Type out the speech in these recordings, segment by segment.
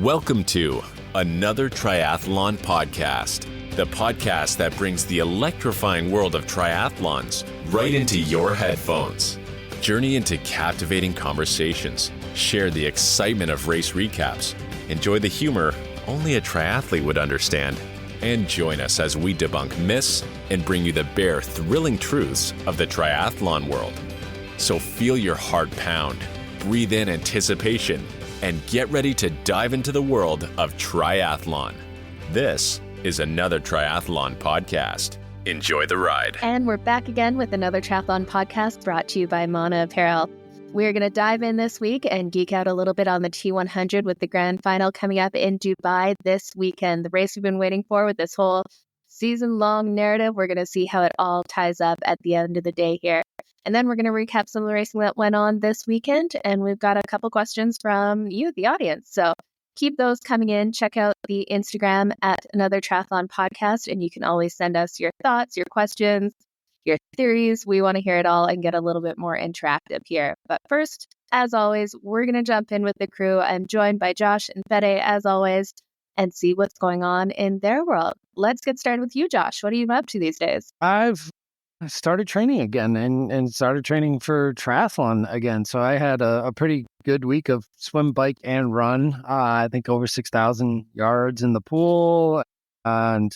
Welcome to Another Triathlon Podcast, the podcast that brings the electrifying world of triathlons right into your headphones. Journey into captivating conversations, share the excitement of race recaps, enjoy the humor only a triathlete would understand, and join us as we debunk myths and bring you the bare, thrilling truths of the triathlon world. So feel your heart pound, breathe in anticipation, and get ready to dive into the world of triathlon. This is Another Triathlon Podcast. Enjoy the ride. And we're back again with Another Triathlon Podcast brought to you by Mana Apparel. We're going to dive in this week and geek out a little bit on the T100 with the Grand Final coming up in Dubai this weekend. The race we've been waiting for with this whole season-long narrative. We're going to see how it all ties up at the end of the day here. And then we're going to recap some of the racing that went on this weekend. And we've got a couple questions from you, the audience. So keep those coming in. Check out the Instagram at Another Triathlon Podcast. And you can always send us your thoughts, your questions, your theories. We want to hear it all and get a little bit more interactive here. But first, as always, we're going to jump in with the crew. I'm joined by Josh and Fede, as always, and see what's going on in their world. Let's get started with you, Josh. What are you up to these days? I've started training again and started training for triathlon again. So I had a pretty good week of swim, bike, and run. I think over 6,000 yards in the pool and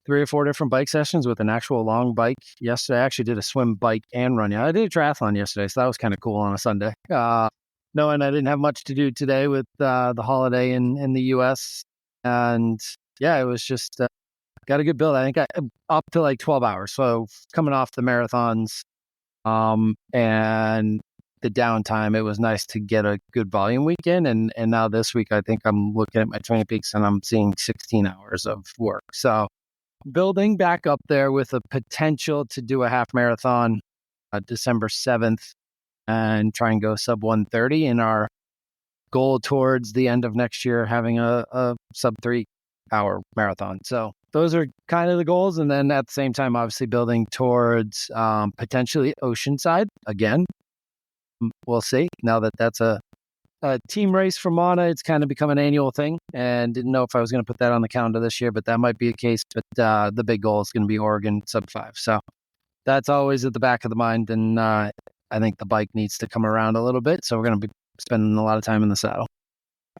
3 or 4 different bike sessions with an actual long bike. Yesterday, I actually did a swim, bike, and run. Yeah, I did a triathlon yesterday, so that was kind of cool on a Sunday. Knowing I didn't have much to do today with the holiday in the U.S. And yeah, it was just got a good build. I think I up to like 12 hours. So coming off the marathons and the downtime, it was nice to get a good volume weekend. And now this week, I think I'm looking at my training peaks and I'm seeing 16 hours of work. So building back up there with a potential to do a half marathon December 7th and try and go sub 130 in our goal towards the end of next year, having a sub 3 hour marathon. So those are kind of the goals. And then at the same time, obviously building towards potentially Oceanside again. We'll see. Now that that's a team race for Mana, it's kind of become an annual thing, and didn't know if I was going to put that on the calendar this year, but that might be a case. But the big goal is going to be Oregon sub 5. So that's always at the back of the mind. And I think the bike needs to come around a little bit. So we're going to be spending a lot of time in the saddle.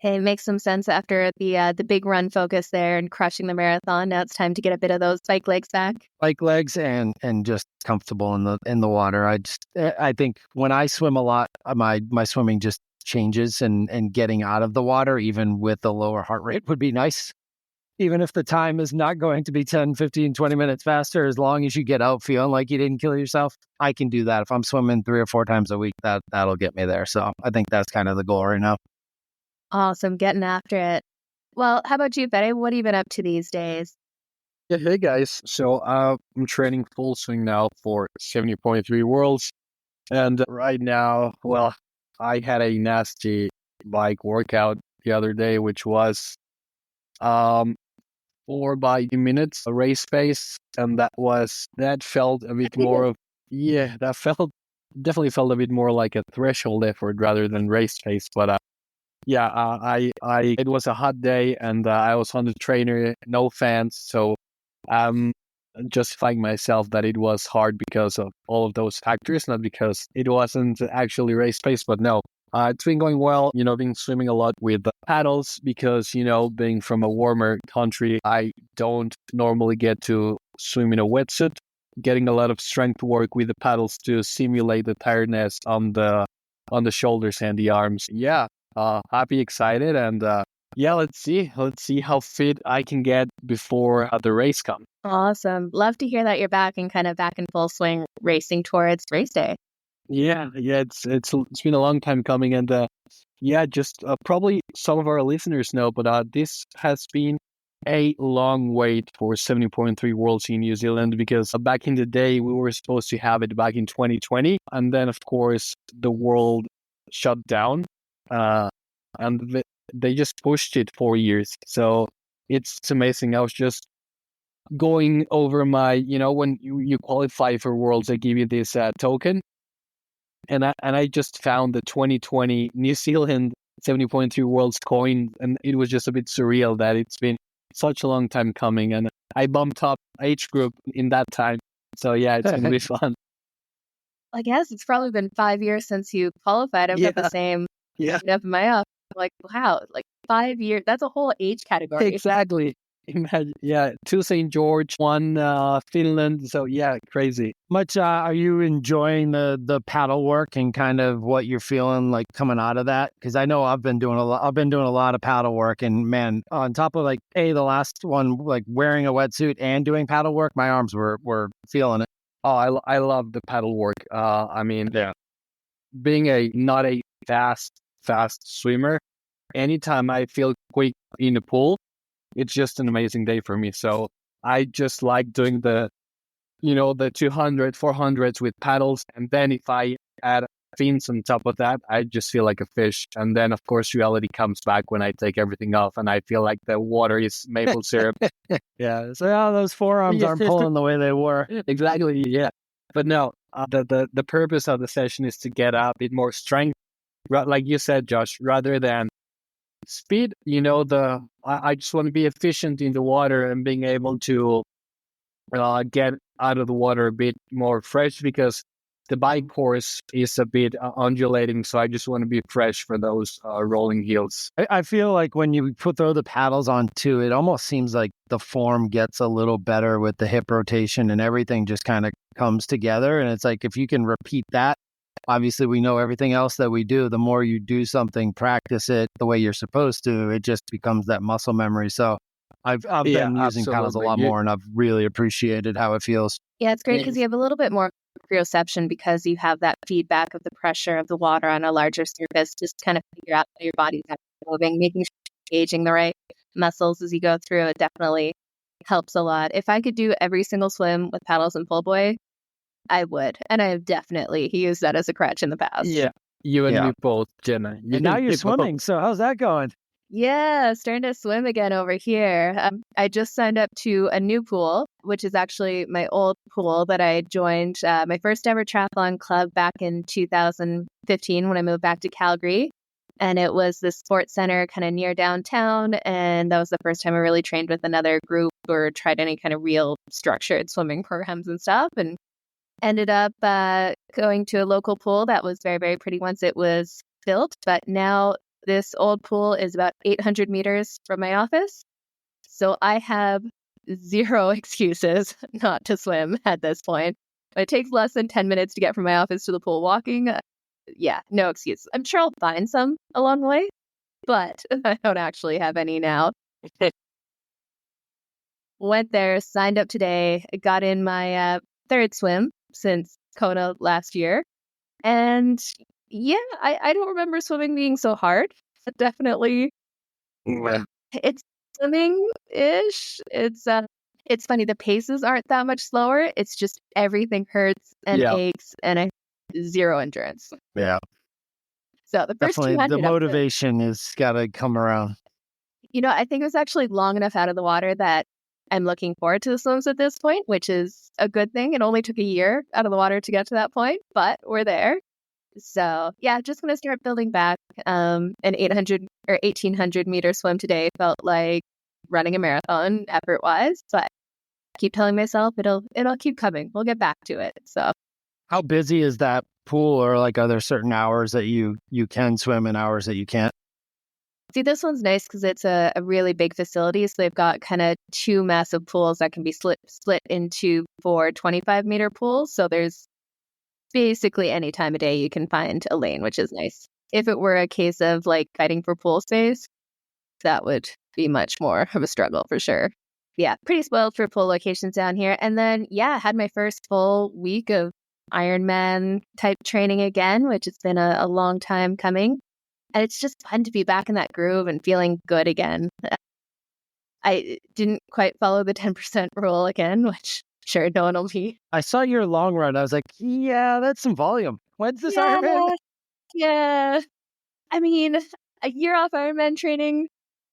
Hey, it makes some sense after the big run focus there and crushing the marathon. Now it's time to get a bit of those bike legs back. Bike legs and just comfortable in the water. I think when I swim a lot, my swimming just changes, and getting out of the water, even with a lower heart rate, would be nice. Even if the time is not going to be 10, 15, 20 minutes faster, as long as you get out feeling like you didn't kill yourself, I can do that. If I'm swimming 3 or 4 times a week, that'll get me there. So I think that's kind of the goal right now. Awesome. Getting after it. Well, how about you, Fede? What have you been up to these days? Yeah, hey guys. So I'm training full swing now for 70.3 Worlds. And right now, well, I had a nasty bike workout the other day, which was 4 by minutes, a race pace. And that felt a bit more of, definitely felt a bit more like a threshold effort rather than race pace. But it was a hot day and I was on the trainer, no fans. So I'm justifying myself that it was hard because of all of those factors, not because it wasn't actually race pace, but no. It's been going well, been swimming a lot with paddles because, being from a warmer country, I don't normally get to swim in a wetsuit. Getting a lot of strength work with the paddles to simulate the tiredness on the shoulders and the arms. Yeah. Happy, excited, and let's see how fit I can get before the race comes. Awesome. Love to hear that you're back and kind of back in full swing racing towards race day. Yeah, it's been a long time coming, and just probably some of our listeners know, but this has been a long wait for 70.3 Worlds in New Zealand, because back in the day we were supposed to have it back in 2020, and then of course the world shut down. And they just pushed it 4 years. So it's amazing. I was just going over my, when you qualify for Worlds, they give you this token. And I just found the 2020 New Zealand 70.3 world's coin. And it was just a bit surreal that it's been such a long time coming. And I bumped up age group in that time. So yeah, it's going to be fun. I guess it's probably been 5 years since you qualified. I've got the same up in my off. Like, wow, like 5 years. That's a whole age category. Exactly. Imagine, 2 St. George, 1 Finland. So yeah, crazy. Much are you enjoying the paddle work and kind of what you're feeling like coming out of that? Because I know I've been doing a lot of paddle work, and man, on top of like the last one, like wearing a wetsuit and doing paddle work, my arms were feeling it. Oh, I love the paddle work. I mean, being not a fast swimmer, anytime I feel quick in the pool, it's just an amazing day for me. So I just like doing the 200, 400s with paddles. And then if I add fins on top of that, I just feel like a fish. And then, of course, reality comes back when I take everything off and I feel like the water is maple syrup. So those forearms aren't pulling the way they were. Exactly, yeah. But no, the purpose of the session is to get a bit more strength, like you said, Josh, rather than speed. I just want to be efficient in the water and being able to get out of the water a bit more fresh, because the bike course is a bit undulating. So I just want to be fresh for those rolling hills. I feel like when you throw the paddles on too, it almost seems like the form gets a little better with the hip rotation and everything just kind of comes together. And it's like, if you can repeat that, obviously we know everything else that we do, the more you do something, practice it the way you're supposed to, it just becomes that muscle memory. So I've been using paddles a lot more, and I've really appreciated how it feels. Yeah, it's great because you have a little bit more proprioception because you have that feedback of the pressure of the water on a larger surface. Just kind of figure out how your body's moving, making sure you're engaging the right muscles as you go through. It definitely helps a lot. If I could do every single swim with paddles and pull buoy, I would. And I have definitely used that as a crutch in the past. Yeah, you and me both, Jenna. And now you're swimming. So how's that going? Yeah, starting to swim again over here. I just signed up to a new pool, which is actually my old pool that I joined my first ever triathlon club back in 2015 when I moved back to Calgary. And it was the sports center kind of near downtown. And that was the first time I really trained with another group or tried any kind of real structured swimming programs and stuff. And ended up going to a local pool that was very, very pretty once it was built. But now this old pool is about 800 meters from my office. So I have zero excuses not to swim at this point. It takes less than 10 minutes to get from my office to the pool walking. No excuse. I'm sure I'll find some along the way, but I don't actually have any now. Went there, signed up today, got in my third swim since Kona last year. And I don't remember swimming being so hard. But definitely, it's swimming-ish. It's funny. The paces aren't that much slower. It's just everything hurts and aches, and I have zero endurance. Yeah. So the first definitely 200, the motivation has got to come around. I think it was actually long enough out of the water that I'm looking forward to the swims at this point, which is a good thing. It only took a year out of the water to get to that point, but we're there. So just going to start building back. An 800 or 1800 meter swim today felt like running a marathon effort wise, but I keep telling myself it'll keep coming. We'll get back to it. So how busy is that pool, or like are there certain hours that you can swim and hours that you can't? See, this one's nice because it's a really big facility. So they've got kind of 2 massive pools that can be split into 4 25-meter pools. So there's basically any time of day you can find a lane, which is nice. If it were a case of like fighting for pool space, that would be much more of a struggle for sure. Yeah, pretty spoiled for pool locations down here. And then, had my first full week of Ironman type training again, which has been a long time coming. And it's just fun to be back in that groove and feeling good again. I didn't quite follow the 10% rule again, which sure no one will be. I saw your long run. I was like, that's some volume. When's this Ironman? Yeah. I mean, a year off Ironman training,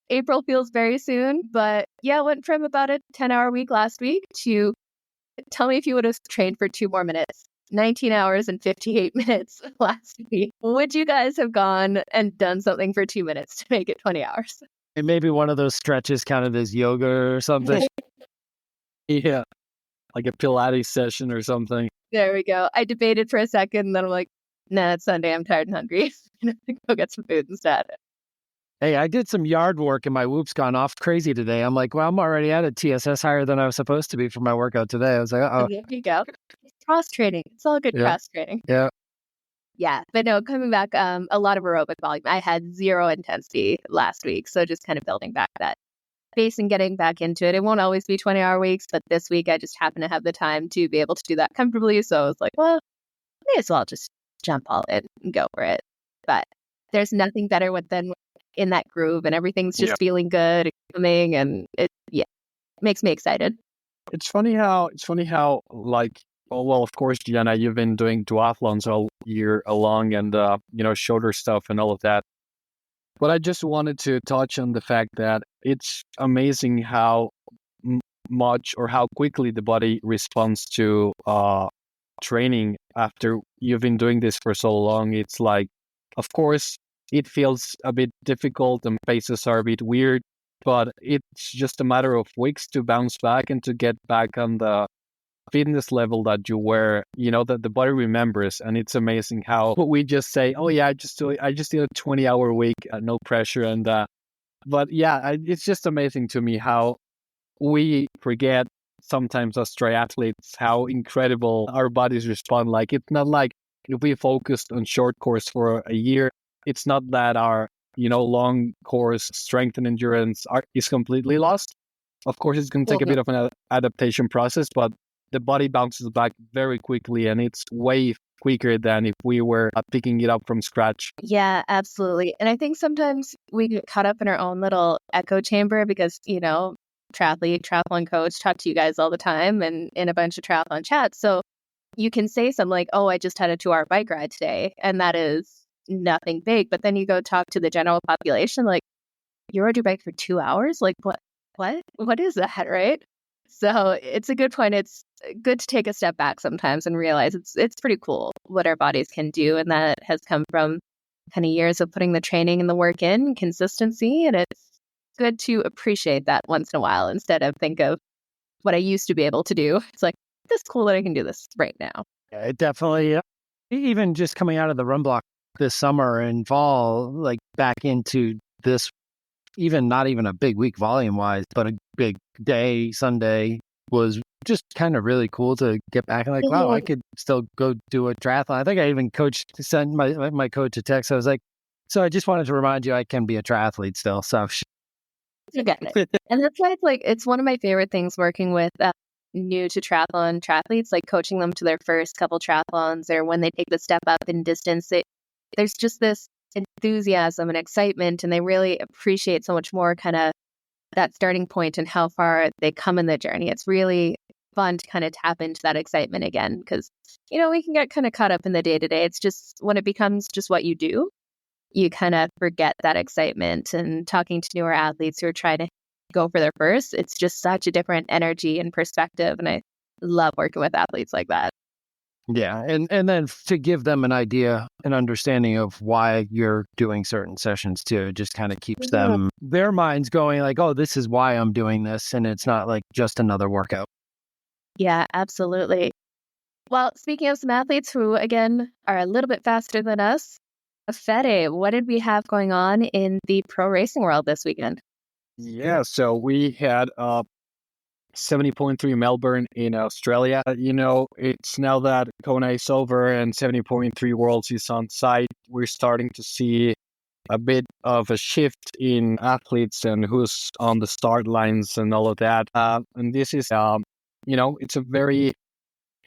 April feels very soon. But went from about a 10-hour week last week to tell me if you would have trained for 2 more minutes. 19 hours and 58 minutes last week. Would you guys have gone and done something for 2 minutes to make it 20 hours? And maybe one of those stretches counted as yoga or something. Yeah, like a Pilates session or something. There we go. I debated for a second, and then I'm like, nah, it's Sunday. I'm tired and hungry. I'm gonna go get some food instead. Hey, I did some yard work and my whoop's gone off crazy today. I'm like, well, I'm already at a TSS higher than I was supposed to be for my workout today. I was like, oh, There you go. It's cross training. It's all good Yeah. cross training. yeah. Yeah. But no, coming back, a lot of aerobic volume. I had 0 intensity last week. So just kind of building back that base and getting back into it. It won't always be 20-hour weeks, but this week I just happen to have the time to be able to do that comfortably. So I was like, well, may as well just jump all in and go for it. But there's nothing better than in that groove and everything's just feeling good and coming, and it makes me excited. It's funny how like, well, of course, Gianna, you've been doing duathlons all year long and shorter stuff and all of that. But I just wanted to touch on the fact that it's amazing how much or how quickly the body responds to training after you've been doing this for so long. It's like, of course, it feels a bit difficult and paces are a bit weird, but it's just a matter of weeks to bounce back and to get back on the fitness level that you were, that the body remembers. And it's amazing how we just say, oh yeah, I just did a 20-hour week, no pressure. And but yeah, it's just amazing to me how we forget sometimes as triathletes how incredible our bodies respond. Like, it's not like if we focused on short course for a year, it's not that our long course strength and endurance is completely lost. Of course, it's going to take a bit of an adaptation process, but the body bounces back very quickly, and it's way quicker than if we were picking it up from scratch. Yeah, absolutely. And I think sometimes we get caught up in our own little echo chamber because, triathlon coach, talk to you guys all the time and in a bunch of triathlon chats. So you can say something like, oh, I just had a 2-hour bike ride today, and that is nothing big. But then you go talk to the general population, like, you rode your bike for 2 hours? Like, what is that, right? So it's a good point. It's good to take a step back sometimes and realize it's pretty cool what our bodies can do. And that has come from kind of years of putting the training and the work in, consistency. And it's good to appreciate that once in a while instead of think of what I used to be able to do. It's like, this is cool that I can do this right now. Yeah, it definitely, even just coming out of the run block this summer and fall, like back into this, not even a big week volume wise, but a big day, Sunday, was just kind of really cool to get back and like, wow, I could still go do a triathlon. I think I even sent my coach a text. I was like, so I just wanted to remind you I can be a triathlete still. So you got it. And that's why it's one of my favorite things working with new to triathlon triathletes, like coaching them to their first couple triathlons or when they take the step up in distance. There's just this enthusiasm and excitement, and they really appreciate so much more kind of that starting point and how far they come in the journey. It's really fun to kind of tap into that excitement again because, we can get kind of caught up in the day-to-day. It's just when it becomes just what you do, you kind of forget that excitement. And talking to newer athletes who are trying to go for their first, it's just such a different energy and perspective. And I love working with athletes like that. Yeah. And then to give them an idea, an understanding of why you're doing certain sessions too, just kind of keeps their minds going like, oh, this is why I'm doing this. And it's not like just another workout. Yeah, absolutely. Well, speaking of some athletes who, again, are a little bit faster than us, Fede, what did we have going on in the pro racing world this weekend? Yeah, so we had 70.3 Melbourne in Australia. It's now that Kona is over and 70.3 Worlds is on site, we're starting to see a bit of a shift in athletes and who's on the start lines and all of that. And this is, it's a very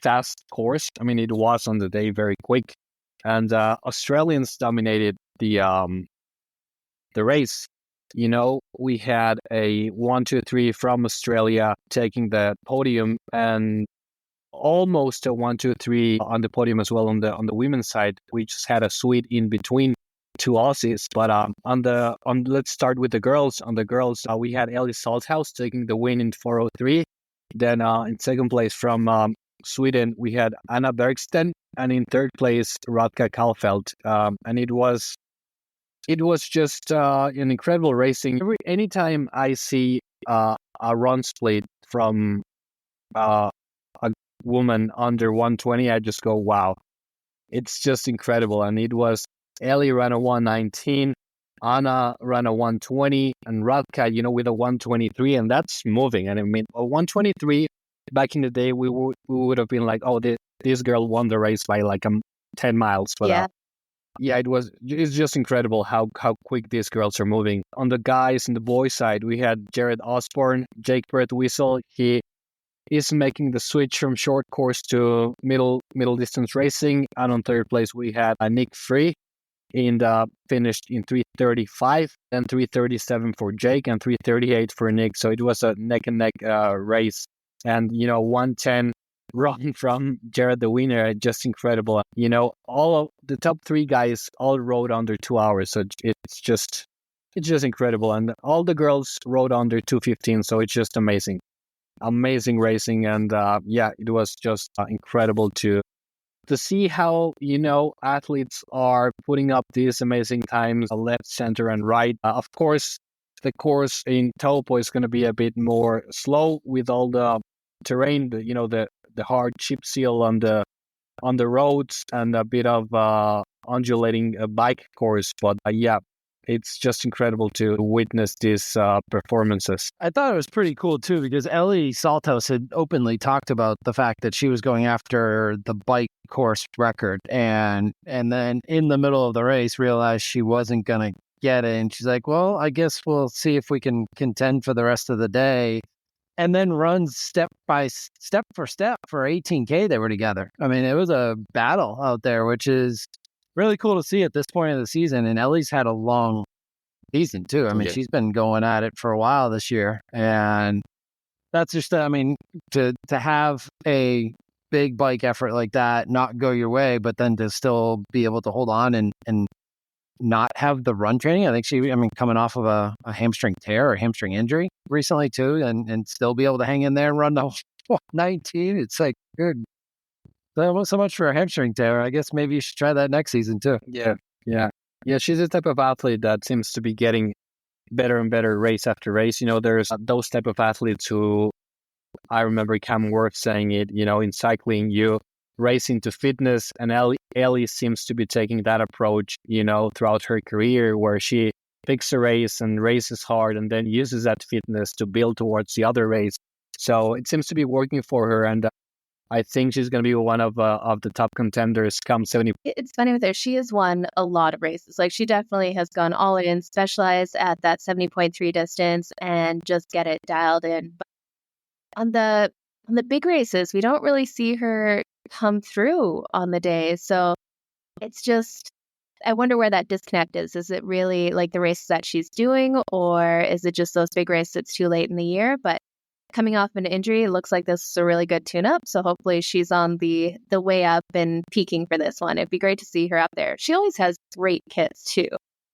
fast course. I mean, it was on the day very quick. And Australians dominated the race. We had a 1, 2, 3 from Australia taking the podium, and almost a 1, 2, 3 on the podium as well on the women's side. We just had a sweet in between two Aussies. But let's start with the girls. On the girls, we had Ellie Salthouse taking the win in 4:03. Then in second place from Sweden, we had Anna Bergsten, and in third place, Radka Kalfeld. And it was just an incredible racing. Anytime I see a run split from a woman under 120, I just go, wow. It's just incredible. And it was Ellie ran a 119, Anna ran a 120, and Radka, with a 123, and that's moving. And I mean, a 123 back in the day, we would have been like, oh, this girl won the race by like 10 miles. But it's just incredible how quick these girls are moving. On the guys and the boys side, we had Jared Osborne, Jake Bird-Whistle. He is making the switch from short course to middle distance racing. And on third place, we had Nick Free, finished in 3:35, then 3:37 for Jake, and 3:38 for Nick. So it was a neck and neck race. And 1:10 run from Jared, the winner, just incredible. All of the top three guys all rode under 2 hours, so it's just incredible. And all the girls rode under 2:15, so it's just amazing racing. And it was just incredible to see how athletes are putting up these amazing times left, center, and right. Of course, the course in Taupo is going to be a bit more slow with all the terrain, the hard chip seal on the roads, and a bit of undulating bike course. But it's just incredible to witness these performances. I thought it was pretty cool too, because Ellie Salthouse had openly talked about the fact that she was going after the bike course record, and then in the middle of the race realized she wasn't going to get it, and she's like, well, I guess we'll see if we can contend for the rest of the day. And then runs step for step for 18K they were together. I mean, it was a battle out there, which is really cool to see at this point of the season. And Ellie's had a long season too. I mean, she's been going at it for a while this year. And that's just, to have a big bike effort like that not go your way, but then to still be able to hold on and not have the run training. I think coming off of a hamstring tear or hamstring injury recently too, and still be able to hang in there and run the 19. It's like, good. So much for a hamstring tear. I guess maybe you should try that next season too. Yeah. She's the type of athlete that seems to be getting better and better race after race. There's those type of athletes who, I remember Cam Worth saying it, in cycling, you race into fitness, and Ellie seems to be taking that approach, throughout her career, where she picks a race and races hard and then uses that fitness to build towards the other race. So it seems to be working for her, and I think she's going to be one of the top contenders come 70. It's funny with her. She has won a lot of races. Like, she definitely has gone all in, specialized at that 70.3 distance, and just get it dialed in. But on the big races, we don't really see her come through on the day. So it's just, I wonder where that disconnect is. Is it really like the races that she's doing, or is it just those big races it's too late in the year? But coming off an injury, it looks like this is a really good tune-up. So hopefully she's on the way up and peaking for this one. It'd be great to see her up there. She always has great kits too.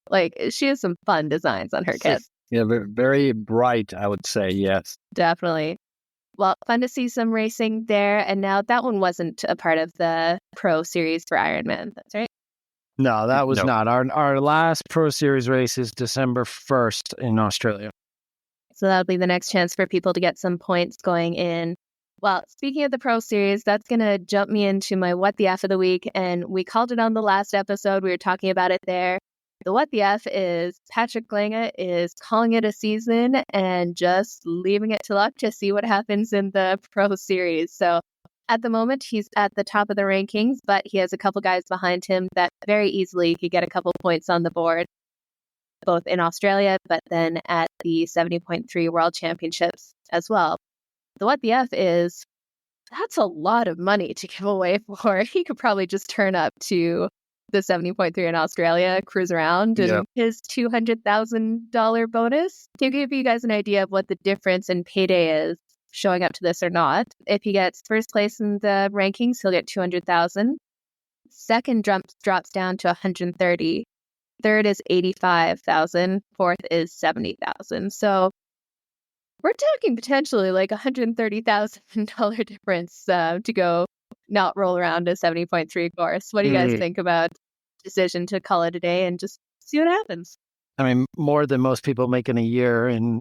Like, she has some fun designs on her kits. Yeah, very bright, I would say. Yes, definitely. Well, fun to see some racing there. And now that one wasn't a part of the Pro Series for Ironman. That's right. No, that was not. Our last Pro Series race is December 1st in Australia. So that'll be the next chance for people to get some points going in. Well, speaking of the Pro Series, that's going to jump me into my What the F of the week. And we called it on the last episode. We were talking about it there. The What the F is Patrick Lange is calling it a season and just leaving it to luck to see what happens in the Pro Series. So at the moment, he's at the top of the rankings, but he has a couple guys behind him that very easily could get a couple points on the board, both in Australia, but then at the 70.3 World Championships as well. The What the F is, that's a lot of money to give away for. He could probably just turn up to the 70.3 in Australia, cruise around, and his $200,000 bonus. To give you guys an idea of what the difference in payday is, showing up to this or not, if he gets first place in the rankings, he'll get $200,000. Second drops down to $130,000. Third is $85,000. Fourth is $70,000. So we're talking potentially like $130,000 difference to go not roll around a 70.3 course. What do you guys think about decision to call it a day and just see what happens? I mean, more than most people make in a year, and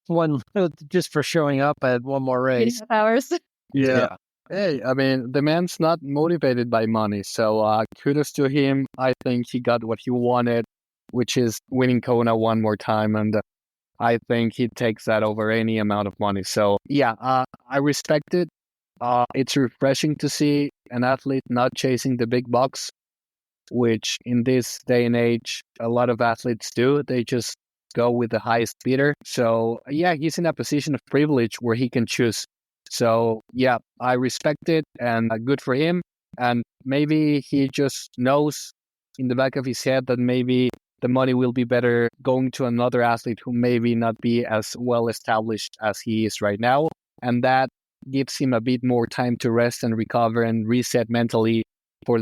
one just for showing up at one more race. 3.5 hours. Yeah. Hey, I mean, the man's not motivated by money, so kudos to him. I think he got what he wanted, which is winning Kona one more time, and I think he takes that over any amount of money. So yeah, I respect it. It's refreshing to see an athlete not chasing the big bucks, which in this day and age, a lot of athletes do. They just go with the highest bidder. So yeah, he's in a position of privilege where he can choose. So yeah, I respect it, and good for him. And maybe he just knows in the back of his head that maybe the money will be better going to another athlete who maybe not be as well established as he is right now. And that gives him a bit more time to rest and recover and reset mentally for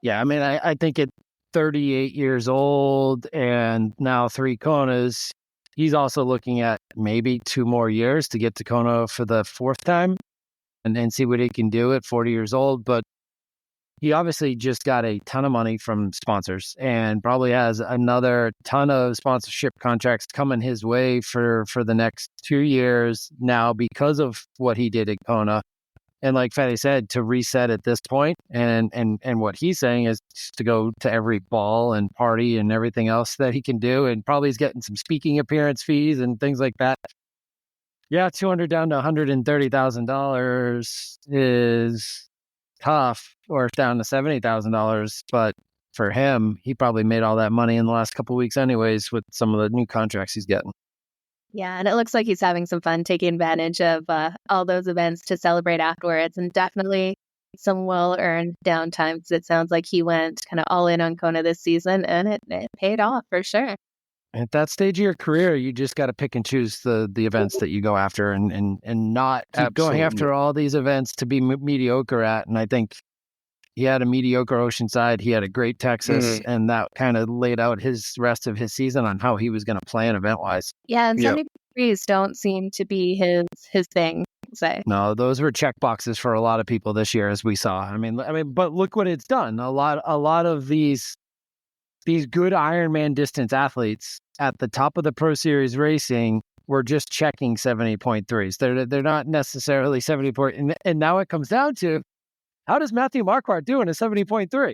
Yeah, I mean, I think at 38 years old and now 3 Konas, he's also looking at maybe 2 more years to get to Kona for the 4th time and see what he can do at 40 years old. But he obviously just got a ton of money from sponsors and probably has another ton of sponsorship contracts coming his way for the next 2 years now because of what he did at Kona. And like Fatty said, to reset at this point, and what he's saying is to go to every ball and party and everything else that he can do, and probably he's getting some speaking appearance fees and things like that. Yeah, $200 down to $130,000 is tough, or down to $70,000. But for him, he probably made all that money in the last couple of weeks, anyways, with some of the new contracts he's getting. Yeah, and it looks like he's having some fun taking advantage of all those events to celebrate afterwards, and definitely some well-earned downtime because it sounds like he went kind of all in on Kona this season, and it paid off for sure. At that stage of your career, you just got to pick and choose the events that you go after, and not keep going after all these events to be mediocre at. And I think he had a mediocre Oceanside, he had a great Texas, and that kind of laid out his rest of his season on how he was going to plan event-wise. Yeah, and 73s don't seem to be his thing, say. No, those were check boxes for a lot of people this year, as we saw. I mean, but look what it's done. A lot of these good Ironman distance athletes at the top of the Pro Series racing were just checking 70.3s. They're not necessarily 70 point. And now it comes down to, how does Matthew Marquardt do in a 70.3?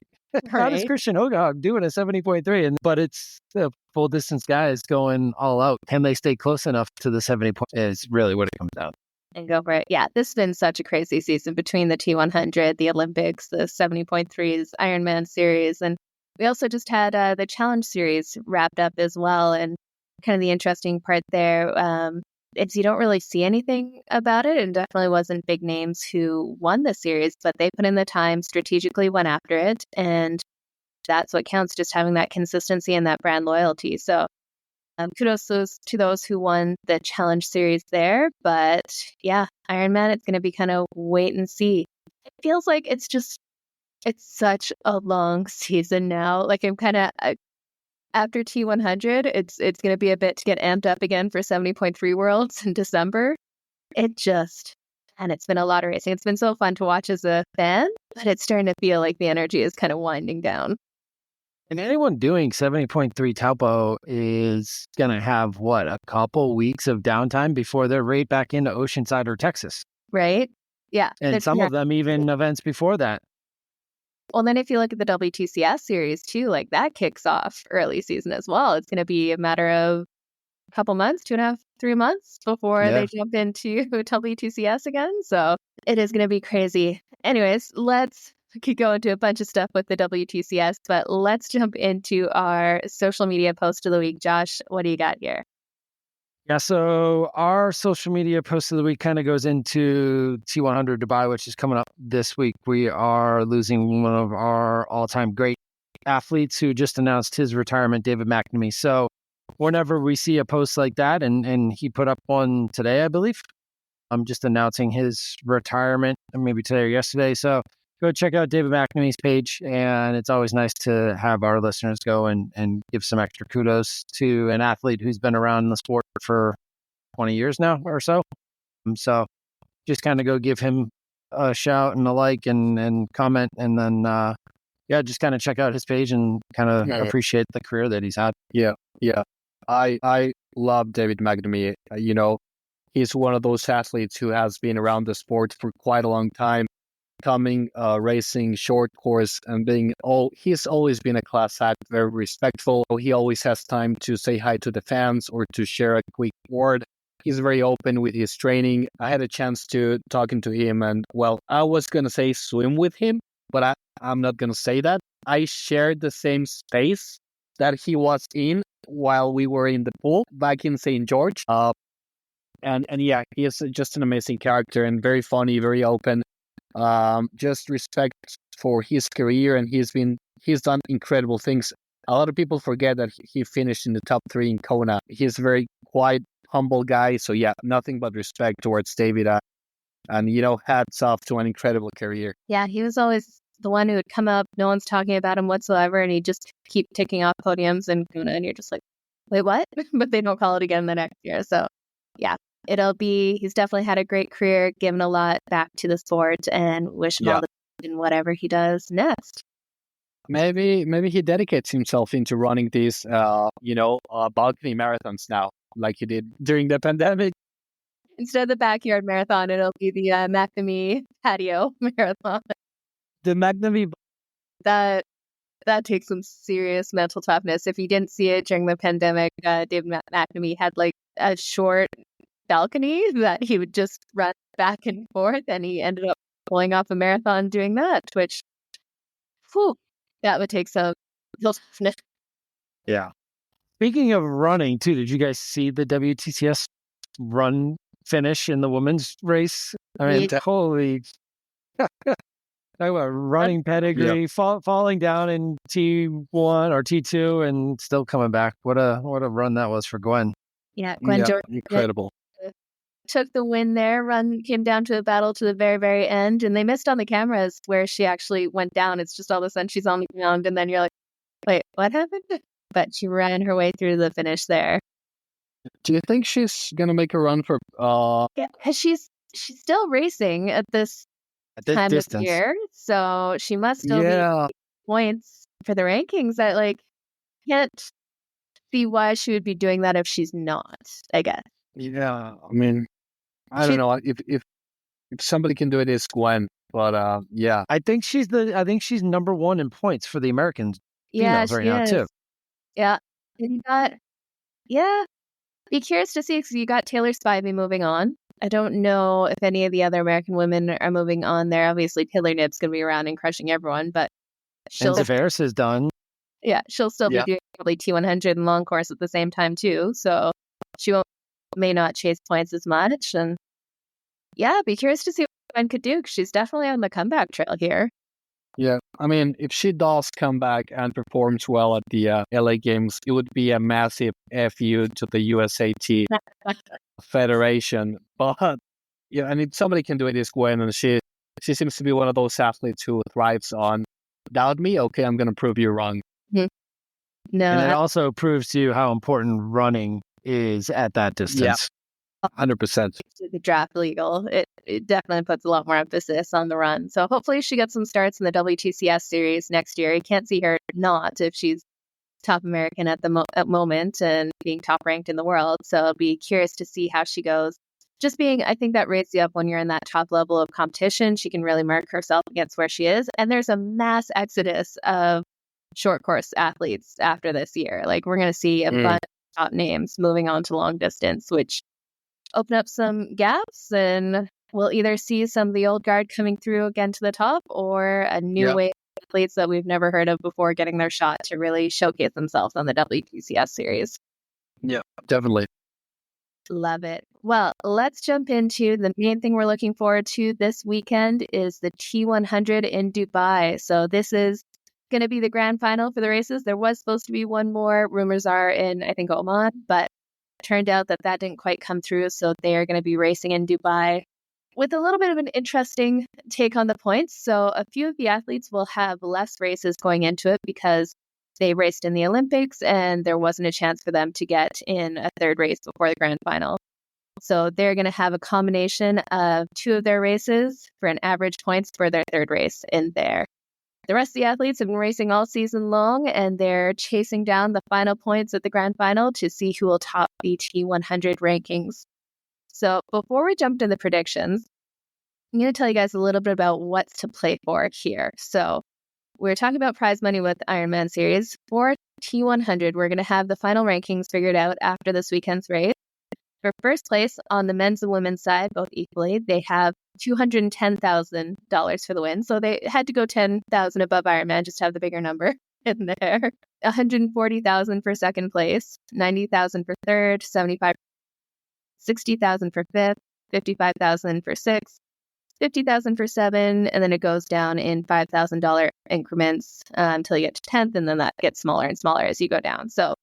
How does Christian Hogog do in a 70.3? But it's the full distance guys going all out. Can they stay close enough to the 70 point? Is really what it comes down to. And go for it. Yeah, this has been such a crazy season between the T100, the Olympics, the 70.3s, Ironman series. And we also just had the Challenge series wrapped up as well. And kind of the interesting part there is you don't really see anything about it, and definitely wasn't big names who won the series, but they put in the time, strategically went after it. And that's what counts, just having that consistency and that brand loyalty. So kudos to those who won the Challenge series there. But yeah, Ironman, it's going to be kind of wait and see. It feels like it's such a long season now. Like I'm kind of, after T100, it's going to be a bit to get amped up again for 70.3 Worlds in December. And it's been a lot of racing. It's been so fun to watch as a fan, but it's starting to feel like the energy is kind of winding down. And anyone doing 70.3 Taupo is going to have, a couple weeks of downtime before they're right back into Oceanside or Texas. Right? Yeah. And some of them even events before that. Well, then if you look at the WTCS series too, like that kicks off early season as well. It's going to be a matter of a couple months, 2.5, 3 months before they jump into WTCS again. So it is going to be crazy. Anyways, let's keep going to a bunch of stuff with the WTCS, but let's jump into our social media post of the week. Josh, what do you got here? Yeah, so our social media post of the week kind of goes into T100 Dubai, which is coming up this week. We are losing one of our all-time great athletes who just announced his retirement, David McNamee. So whenever we see a post like that, and he put up one today, I believe, I'm just announcing his retirement, maybe today or yesterday. So go check out David McNamee's page, and it's always nice to have our listeners go and give some extra kudos to an athlete who's been around in the sport for 20 years now or so. So just kind of go give him a shout and a like and comment, and then just kind of check out his page and kind of appreciate the career that he's had. Yeah. I love David McNamee. He's one of those athletes who has been around the sport for quite a long time, coming, racing short course and he's always been a class act, very respectful. He always has time to say hi to the fans or to share a quick word. He's very open with his training. I had a chance to talking to him, and I was going to say swim with him, but I'm not going to say that. I shared the same space that he was in while we were in the pool back in St. George. And yeah, he is just an amazing character and very funny, very open. Just respect for his career, and he's done incredible things. A lot of people forget that he finished in the top 3 in Kona. He's a very quiet, humble guy. So yeah, nothing but respect towards David. And hats off to an incredible career. Yeah, he was always the one who would come up. No one's talking about him whatsoever, and he'd just keep ticking off podiums and you're just like, wait, what? But they don't call it again the next year. So yeah, he's definitely had a great career, given a lot back to the sport, and wish him all the best in whatever he does next. Maybe he dedicates himself into running these, balcony marathons now, like he did during the pandemic. Instead of the backyard marathon, it'll be the McNamee patio marathon. The McNamee. That takes some serious mental toughness. If you didn't see it during the pandemic, David McNamee had like a short balcony that he would just run back and forth, and he ended up pulling off a marathon doing that, which, that would take some mental toughness. Yeah. Speaking of running too, did you guys see the WTCS run finish in the women's race? I mean, holy... Talk about running pedigree, falling down in T1 or T2 and still coming back. What a run that was for Gwen. Yeah, Gwen Jordan, incredible. Took the win there. Run came down to a battle to the very, very end, and they missed on the cameras where she actually went down. It's just all of a sudden she's on the ground, and then you're like, wait, what happened? But she ran her way through the finish there. Do you think she's gonna make a run for? Yeah, because she's still racing at this time distance of year, so she must still be points for the rankings. That can't see why she would be doing that if she's not, I guess. Yeah, I mean, I don't know if somebody can do it, it's Gwen. But yeah, I think she's number 1 in points for the Americans females right now too. Yeah, and be curious to see, because you got Taylor Spivey moving on. I don't know if any of the other American women are moving on there. Obviously, Taylor Knibb's going to be around and crushing everyone, but and Tavares is done. Yeah, she'll still be doing probably T100 and long course at the same time too. So she may not chase points as much. And yeah, be curious to see what Gwen could do, because she's definitely on the comeback trail here. Yeah, I mean, if she does come back and performs well at the LA Games, it would be a massive FU to the USAT Federation. But yeah, and if somebody can do it, it's Gwen, and she seems to be one of those athletes who thrives on doubt me. Okay, I'm going to prove you wrong. Mm-hmm. No, and it also proves to you how important running is at that distance. 100%. The draft legal, it definitely puts a lot more emphasis on the run. So hopefully she gets some starts in the WTCS series next year. You can't see her not if she's top American at the moment and being top ranked in the world. So I'll be curious to see how she goes. I think that raised you up when you're in that top level of competition. She can really mark herself against where she is. And there's a mass exodus of short course athletes after this year. We're going to see a bunch of top names moving on to long distance, which open up some gaps, and we'll either see some of the old guard coming through again to the top, or a new wave of athletes that we've never heard of before getting their shot to really showcase themselves on the WTCS series. Yeah, definitely. Love it. Well, let's jump into the main thing we're looking forward to this weekend is the T100 in Dubai. So this is going to be the grand final for the races. There was supposed to be one more. Rumors are in, I think, Oman, but turned out that didn't quite come through, so they are going to be racing in Dubai with a little bit of an interesting take on the points. So a few of the athletes will have less races going into it because they raced in the Olympics and there wasn't a chance for them to get in a third race before the grand final. So they're going to have a combination of two of their races for an average points for their third race in there. The rest of the athletes have been racing all season long, and they're chasing down the final points at the grand final to see who will top the T100 rankings. So before we jump to the predictions, I'm going to tell you guys a little bit about what's to play for here. So we're talking about prize money with Ironman series. For T100, we're going to have the final rankings figured out after this weekend's race. For first place on the men's and women's side, both equally, they have $210,000 for the win. So they had to go 10,000 above Ironman just to have the bigger number in there. 140,000 for second place, 90,000 for third, 60,000 for fifth, 55,000 for sixth, 50,000 for seven, and then it goes down in $5,000 increments until you get to 10th, and then that gets smaller and smaller as you go down. So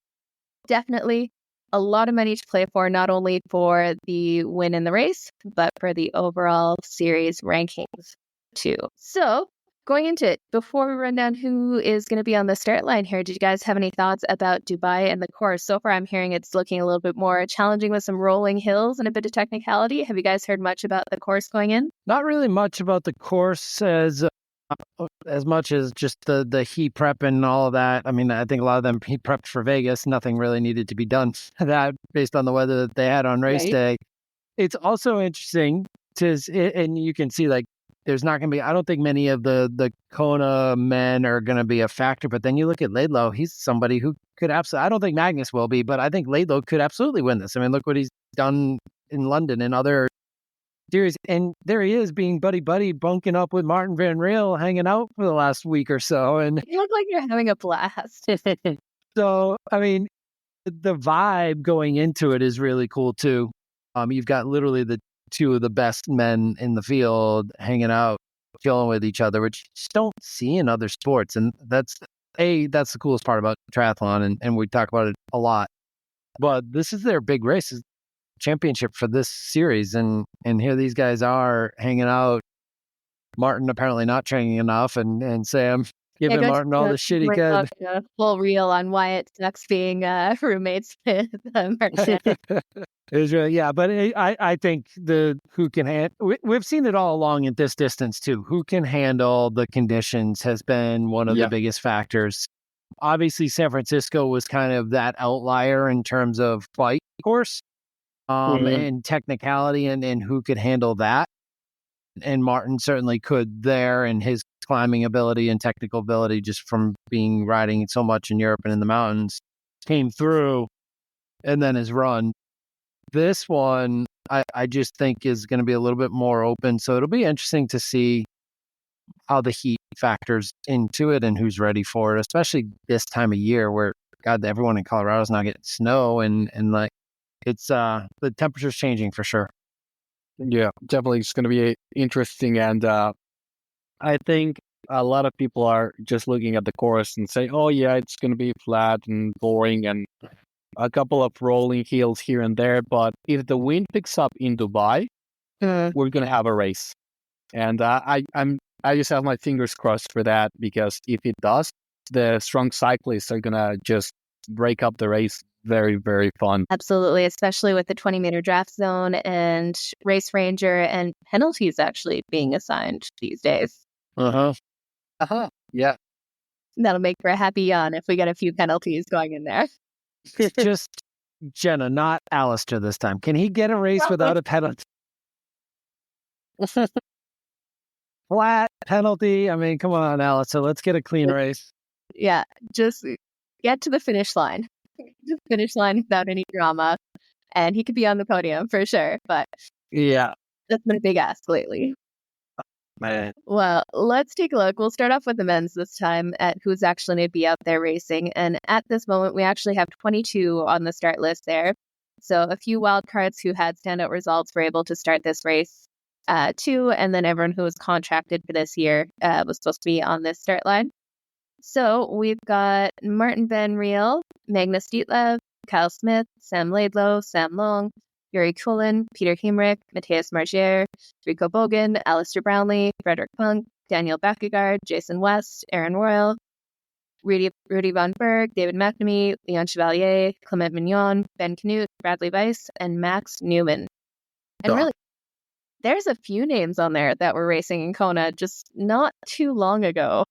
definitely a lot of money to play for, not only for the win in the race, but for the overall series rankings too. So going into it, before we run down who is going to be on the start line here, did you guys have any thoughts about Dubai and the course? So far, I'm hearing it's looking a little bit more challenging with some rolling hills and a bit of technicality. Have you guys heard much about the course going in? Not really much about the course as much as just the heat prep and all of that. I mean, I think a lot of them heat prepped for Vegas. Nothing really needed to be done for that based on the weather that they had on race day. It's also interesting and you can see like there's not going to be, I don't think many of the Kona men are going to be a factor, but then you look at Laidlaw, he's somebody who could absolutely, I don't think Magnus will be, but I think Laidlaw could absolutely win this. I mean, look what he's done in London and other series, and there he is being buddy bunking up with Martin Van Riel, hanging out for the last week or so, and you look like you're having a blast. So I mean, the vibe going into it is really cool too. You've got literally the two of the best men in the field hanging out, chilling with each other, which you just don't see in other sports, and that's the coolest part about triathlon, and we talk about it a lot. But this is their big race, championship for this series, and here these guys are hanging out. Martin apparently not training enough, and Sam giving Martin all the shit he could. A full reel on why it sucks being roommates with Martin. It was really, yeah, but I think who can we've seen it all along at this distance too. Who can handle the conditions has been one of the biggest factors. Obviously, San Francisco was kind of that outlier in terms of bike course. And technicality and who could handle that. And Martin certainly could there, and his climbing ability and technical ability just from riding so much in Europe and in the mountains came through, and then his run. This one, I just think is going to be a little bit more open. So it'll be interesting to see how the heat factors into it and who's ready for it, especially this time of year where, God, everyone in Colorado is now getting snow and like, it's the temperature's changing for sure. Yeah, definitely it's going to be interesting. And I think a lot of people are just looking at the course and say, oh yeah, it's going to be flat and boring and a couple of rolling hills here and there. But if the wind picks up in Dubai, we're going to have a race. And I just have my fingers crossed for that, because if it does, the strong cyclists are going to just break up the race. Very, very fun. Absolutely, especially with the 20-meter draft zone and race ranger and penalties actually being assigned these days. Yeah. That'll make for a happy yawn if we get a few penalties going in there. Just Jenna, not Alistair this time. Can he get a race without a penalty? Flat penalty. I mean, come on, Alistair. Let's get a clean race. Yeah, just get to the finish line. Just finish line without any drama, and he could be on the podium for sure. But yeah, that's been a big ask lately. Man. Well, let's take a look. We'll start off with the men's this time at who's actually going to be out there racing. And at this moment, we actually have 22 on the start list there. So a few wild cards who had standout results were able to start this race too. And then everyone who was contracted for this year was supposed to be on this start line. So we've got Martin Van Riel, Magnus Dietlev, Kyle Smith, Sam Laidlaw, Sam Long, Yuri Kulin, Peter Hemrich, Matthias Margier, Rico Bogan, Alistair Brownlee, Frederick Punk, Daniel Backegaard, Jason West, Aaron Royal, Rudy Von Berg, David McNamee, Leon Chevalier, Clement Mignon, Ben Knut, Bradley Weiss, and Max Newman. And really, there's a few names on there that were racing in Kona just not too long ago.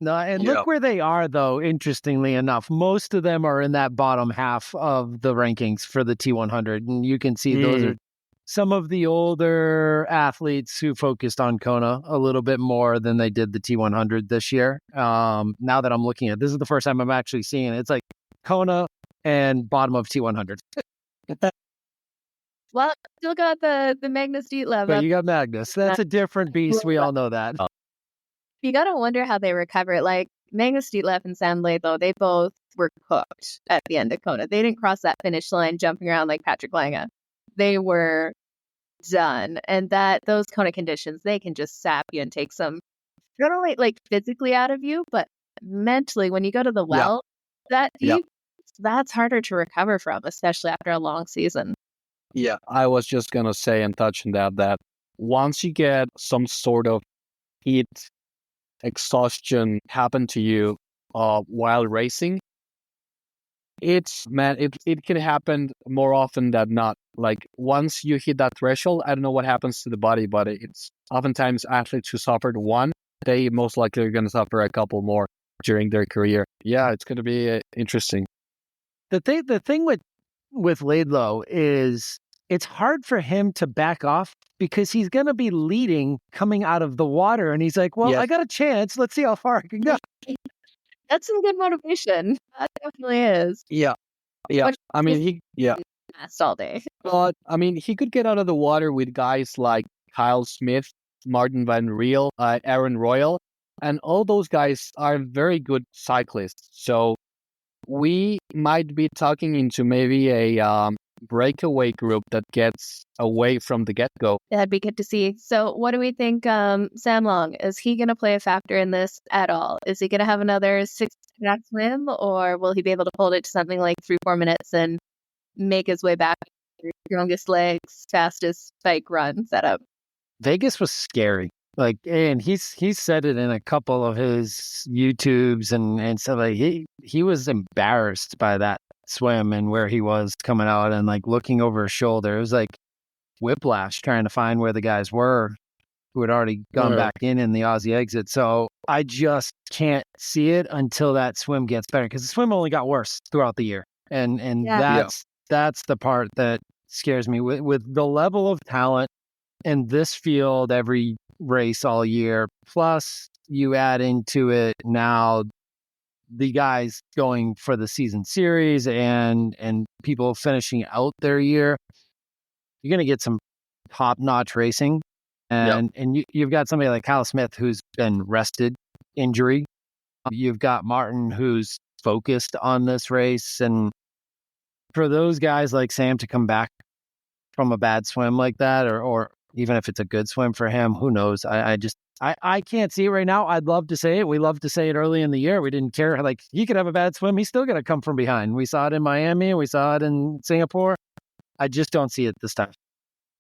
No, and look where they are, though, interestingly enough. Most of them are in that bottom half of the rankings for the T100. And you can see those are some of the older athletes who focused on Kona a little bit more than they did the T100 this year. Now that I'm looking at this is the first time I'm actually seeing it. It's like Kona and bottom of T100. Well, still got the Magnus Dietlev. But you got Magnus. That's a different beast. We all know that. You got to wonder how they recover. Like Magnus Dietlev and Sam Laidlow, though, they both were cooked at the end of Kona. They didn't cross that finish line jumping around like Patrick Lange. They were done. And those Kona conditions, they can just sap you and take some, not only like physically out of you, but mentally when you go to the well, that's harder to recover from, especially after a long season. Yeah, I was just going to say and touch on that once you get some sort of heat exhaustion happen to you while racing, it can happen more often than not. Like once you hit that threshold, I don't know what happens to the body, but it's oftentimes athletes who suffered one, they most likely are going to suffer a couple more during their career. Yeah, it's going to be interesting. The thing with Laidlow is it's hard for him to back off because he's going to be leading coming out of the water. And he's like, well, I got a chance. Let's see how far I can go. That's some good motivation. That definitely is. Yeah. I mean, Fast all day. But, I mean, he could get out of the water with guys like Kyle Smith, Martin Van Riel, Aaron Royal. And all those guys are very good cyclists. So we might be talking into maybe a breakaway group that gets away from the get-go. That'd be good to see. So what do we think, Sam Long? Is he going to play a factor in this at all? Is he going to have another 6-minute swim, or will he be able to hold it to something like 3-4 minutes and make his way back through strongest legs, fastest bike run setup? Vegas was scary. Like, and he's said it in a couple of his YouTubes and so like he was embarrassed by that swim and where he was coming out and like looking over his shoulder. It was like whiplash trying to find where the guys were who had already gone back in the Aussie exit. So I just can't see it until that swim gets better because the swim only got worse throughout the year. And that's the part that scares me with the level of talent in this field every race all year. Plus you add into it now the guys going for the season series and people finishing out their year. You're going to get some top-notch racing. And you've got somebody like Kyle Smith who's been rested, injury. You've got Martin who's focused on this race. And for those guys like Sam to come back from a bad swim like that, or even if it's a good swim for him, who knows? I can't see it right now. I'd love to say it. We loved to say it early in the year. We didn't care. Like, he could have a bad swim. He's still going to come from behind. We saw it in Miami. We saw it in Singapore. I just don't see it this time.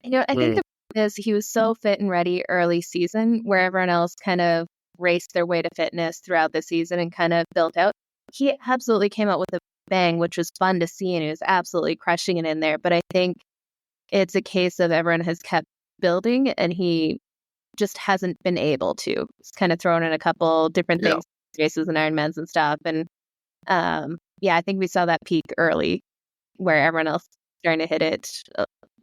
I think the problem is he was so fit and ready early season where everyone else kind of raced their way to fitness throughout the season and kind of built out. He absolutely came out with a bang, which was fun to see, and he was absolutely crushing it in there. But I think it's a case of everyone has kept building and he just hasn't been able to. He's kind of thrown in a couple different things, races and Ironmans and stuff. And I think we saw that peak early where everyone else is starting to hit it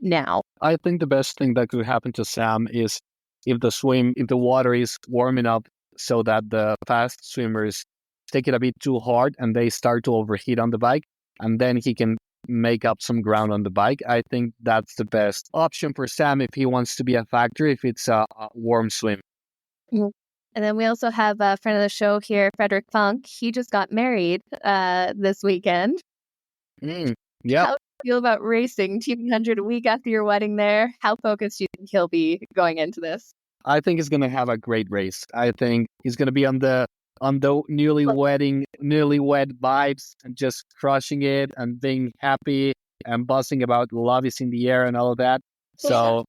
now. I think the best thing that could happen to Sam is if the water is warm enough so that the fast swimmers take it a bit too hard and they start to overheat on the bike, and then he can make up some ground on the bike. I think that's the best option for Sam if he wants to be a factor, if it's a warm swim. And then we also have a friend of the show here, Frederick Funk. He just got married this weekend. Yeah. How do you feel about racing T100 a week after your wedding there? How focused do you think he'll be going into this? I think he's going to have a great race. I think he's going to be on the newlywed vibes and just crushing it and being happy and buzzing about love is in the air and all of that. So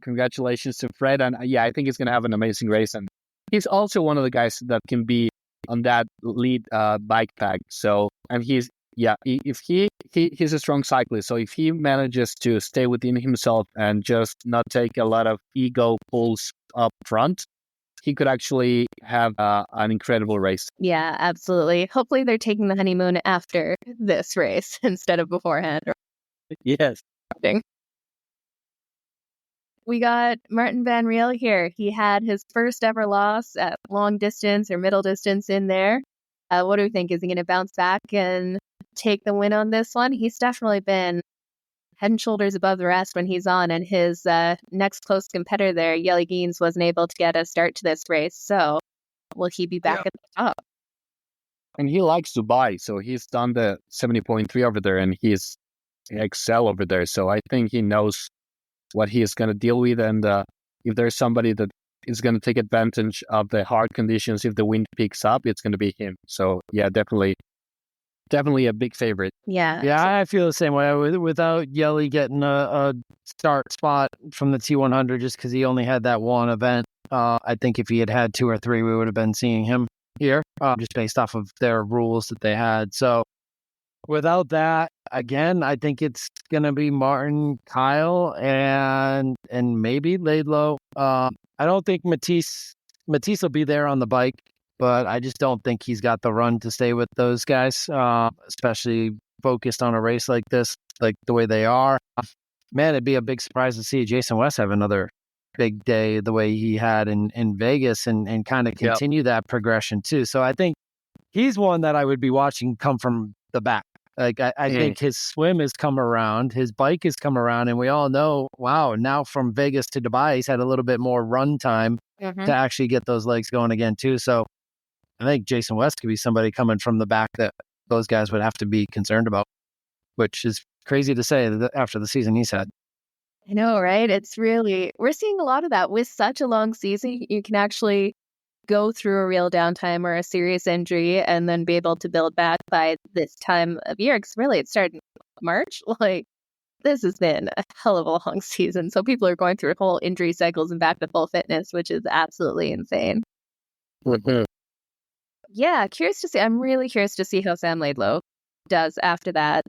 congratulations to Fred. And I think he's going to have an amazing race. And he's also one of the guys that can be on that lead bike pack. So, and he's if he's a strong cyclist, so if he manages to stay within himself and just not take a lot of ego pulls up front, he could actually have an incredible race. Yeah, absolutely. Hopefully they're taking the honeymoon after this race instead of beforehand. Yes. We got Martin van Riel here. He had his first ever loss at long distance or middle distance in there. What do we think? Is he going to bounce back and take the win on this one? He's definitely been head and shoulders above the rest when he's on, and his next close competitor there, Jelle Geens, wasn't able to get a start to this race. So will he be back at the top? And he likes Dubai, so he's done the 70.3 over there, and he's excel over there. So I think he knows what he is going to deal with, and if there's somebody that is going to take advantage of the hard conditions, if the wind picks up, it's going to be him. So yeah, definitely a big favorite. Yeah, I feel the same way. Without Jelle getting a start spot from the T100 just because he only had that one event, I think if he had had 2 or 3, we would have been seeing him here, just based off of their rules that they had. So without that, again, I think it's going to be Martin, Kyle, and maybe Laidlow. I don't think Matisse will be there on the bike, but I just don't think he's got the run to stay with those guys, especially focused on a race like this, like the way they are. Man, it'd be a big surprise to see Jason West have another big day the way he had in Vegas and kind of continue that progression too. So I think he's one that I would be watching come from the back. Like I think his swim has come around, his bike has come around, and we all know, wow, now from Vegas to Dubai, he's had a little bit more run time to actually get those legs going again too. So I think Jason West could be somebody coming from the back that those guys would have to be concerned about, which is crazy to say after the season he's had. I know, right? It's really, we're seeing a lot of that with such a long season. You can actually go through a real downtime or a serious injury and then be able to build back by this time of year. Because really, it started in March. Like, this has been a hell of a long season. So people are going through whole injury cycles and back to full fitness, which is absolutely insane. Yeah, curious to see. I'm really curious to see how Sam Laidlow does after that.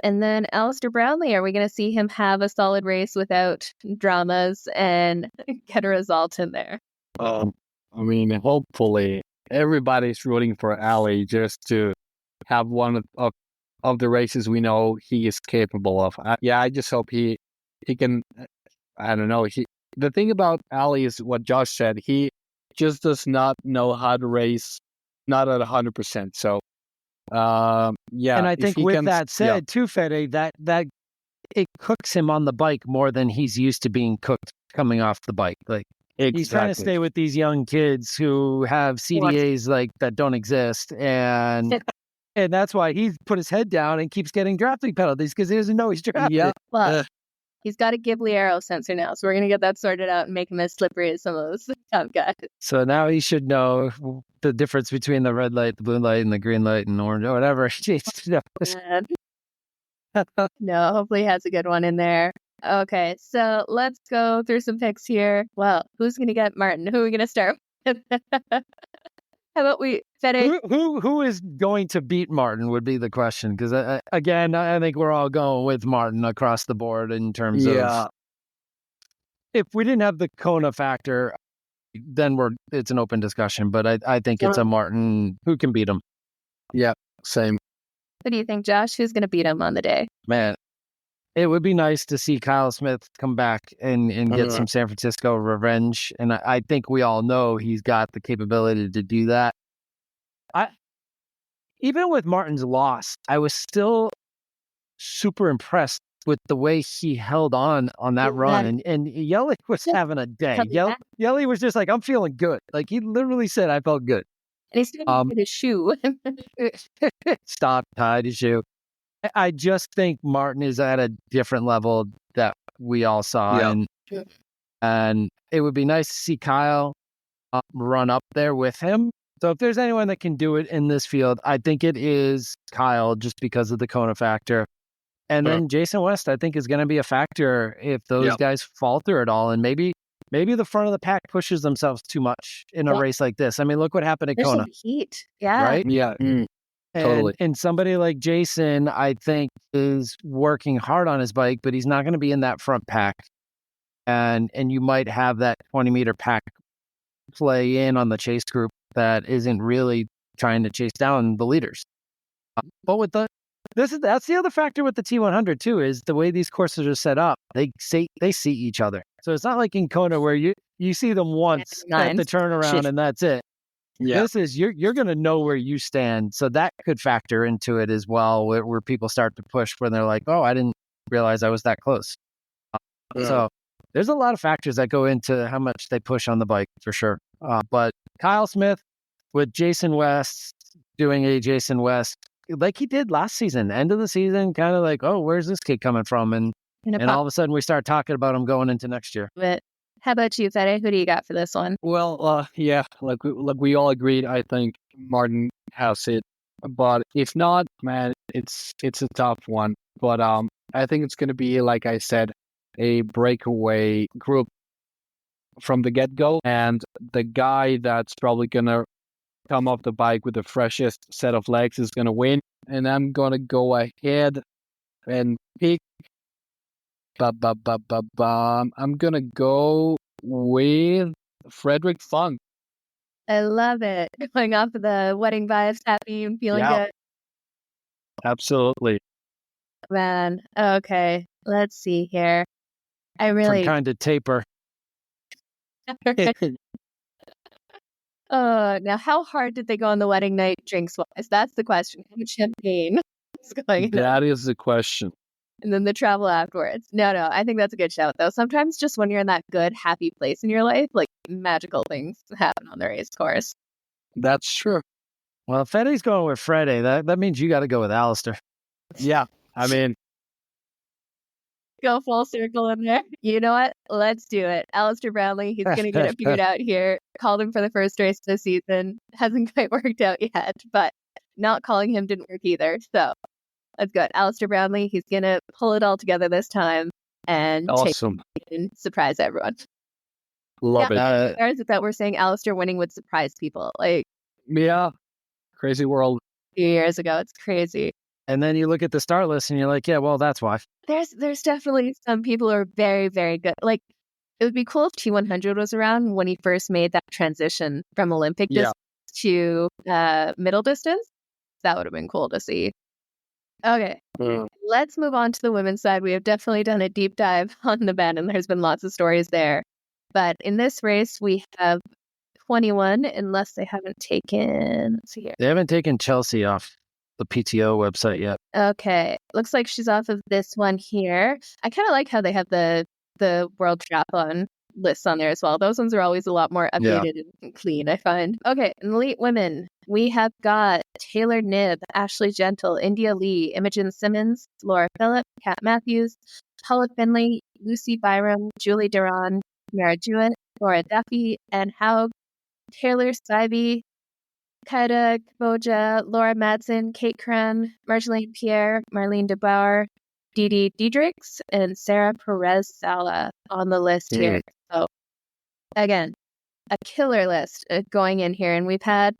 And then Alistair Brownlee, are we going to see him have a solid race without dramas and get a result in there? I mean, hopefully everybody's rooting for Ali just to have one of the races we know he is capable of. I just hope he can. I don't know. The thing about Ali is what Josh said. He just does not know how to race, not at 100%. So, And I think with that said, too, Fede, that it cooks him on the bike more than he's used to being cooked coming off the bike. Like he's trying to stay with these young kids who have CDAs like that don't exist, and that's why he's put his head down and keeps getting drafting penalties because he doesn't know he's drafted. Yeah, well, he's got a Ghibli aero sensor now, so we're gonna get that sorted out and make him as slippery as some of those top guys. So now he should know the difference between the red light, the blue light, and the green light and orange or whatever. No, hopefully he has a good one in there. Okay, so let's go through some picks here. Well, who's going to get Martin? Who are we going to start with? How about Fede? Who is going to beat Martin would be the question. Because, again, I think we're all going with Martin across the board in terms of... If we didn't have the Kona factor, then it's an open discussion. But I think it's a Martin who can beat him. Yeah, same. What do you think, Josh? Who's going to beat him on the day? Man, it would be nice to see Kyle Smith come back and get some San Francisco revenge. And I think we all know he's got the capability to do that. Even with Martin's loss, I was still super impressed with the way he held on that run. And Jelle was having a day. Jelle was just like, I'm feeling good. Like he literally said, I felt good. And he's still tied his shoe. Stop, tied his shoe. I just think Martin is at a different level that we all saw. And it would be nice to see Kyle run up there with him. So if there's anyone that can do it in this field, I think it is Kyle just because of the Kona factor. And then Jason West, I think, is going to be a factor if those guys falter at all. And maybe the front of the pack pushes themselves too much in a race like this. I mean, look what happened at Kona. Some heat. Yeah. Right? Yeah. Totally. And somebody like Jason, I think, is working hard on his bike, but he's not going to be in that front pack. And you might have that 20-meter pack play in on the chase group that isn't really trying to chase down the leaders. But with that's the other factor with the T100 too, is the way these courses are set up. They see each other, so it's not like in Kona where you see them once at the turnaround and that's it. Yeah. This is you're going to know where you stand, so that could factor into it as well, where people start to push when they're like, oh, I didn't realize I was that close. So there's a lot of factors that go into how much they push on the bike for sure. But Kyle Smith with Jason West doing a Jason West like he did last season, end of the season, kind of like, oh, where's this kid coming from? And all of a sudden we start talking about him going into next year. But how about you, Fede? Who do you got for this one? Well, yeah, like we all agreed, I think Martin has it. But if not, man, it's a tough one. But I think it's going to be, like I said, a breakaway group from the get-go. And the guy that's probably going to come off the bike with the freshest set of legs is going to win. And I'm going to go ahead and pick... I'm going to go with Frederick Funk. I love it. Going off of the wedding vibes, happy and feeling good. Absolutely. Man, okay. Let's see here. I really... Different kind of taper. Now, how hard did they go on the wedding night drinks-wise? That's the question. How much champagne is going That is the question. And then the travel afterwards. No, I think that's a good shout, though. Sometimes just when you're in that good, happy place in your life, like magical things happen on the race course. That's true. Well, if Fede's going with Freddie, that means you got to go with Alistair. Yeah, I mean... Go full circle in there. You know what? Let's do it. Alistair Brownlee, he's going to get it figured out here. Called him for the first race this season. Hasn't quite worked out yet, but not calling him didn't work either. So that's good. Alistair Brownlee, he's going to pull it all together this time and awesome. And surprise everyone. Love it. Or is it that we're saying Alistair winning would surprise people? Like, yeah, crazy world. A few years ago, it's crazy. And then you look at the start list and you're like, yeah, well, that's why. There's definitely some people who are very, very good. Like, it would be cool if T100 was around when he first made that transition from Olympic distance to middle distance. That would have been cool to see. Okay, let's move on to the women's side. We have definitely done a deep dive on the men, and there's been lots of stories there. But in this race, we have 21, unless they haven't taken... Let's see here. They haven't taken Chelsea off the PTO website yet. Okay. Looks like she's off of this one here. I kind of like how they have the World Triathlon lists on there as well. Those ones are always a lot more updated and clean, I find. Okay. In elite women, we have got Taylor Knibb, Ashleigh Gentle, India Lee, Imogen Simmons, Laura Phillip, Kat Matthews, Paula Finley, Lucy Byram, Julie Duran, Mara Jewett, Laura Duffy, Anne Haug, Taylor Stibey, Kaida Kboja, Laura Madsen, Kate Cran, Marjolaine Pierre, Marlene DeBauer, Didi Diedrichs, and Sarah Perez-Sala on the list here. So, again, a killer list going in here. And we've had,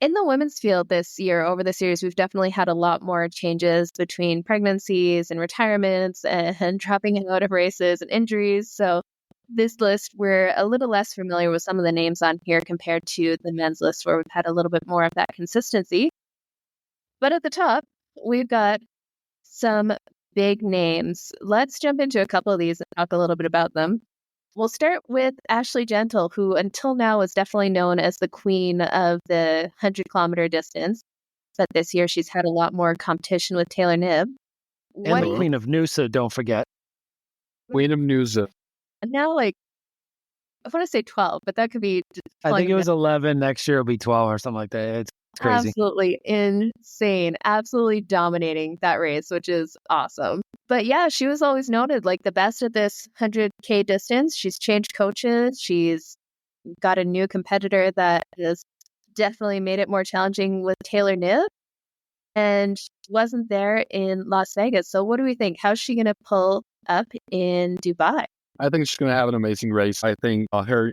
in the women's field this year, over the series, we've definitely had a lot more changes between pregnancies and retirements and dropping out of races and injuries. So, this list, we're a little less familiar with some of the names on here compared to the men's list, where we've had a little bit more of that consistency. But at the top, we've got some big names. Let's jump into a couple of these and talk a little bit about them. We'll start with Ashleigh Gentle, who until now is definitely known as the queen of the 100-kilometer distance. But this year, she's had a lot more competition with Taylor Knibb. And the queen of Noosa, don't forget. Queen of Noosa. And now, like, I want to say 12, but that could be... I think it was 11. Next year it'll be 12 or something like that. It's crazy. Absolutely insane. Absolutely dominating that race, which is awesome. But yeah, she was always noted like the best at this 100K distance. She's changed coaches. She's got a new competitor that has definitely made it more challenging with Taylor Knibb. And wasn't there in Las Vegas. So what do we think? How's she going to pull up in Dubai? I think she's going to have an amazing race. I think her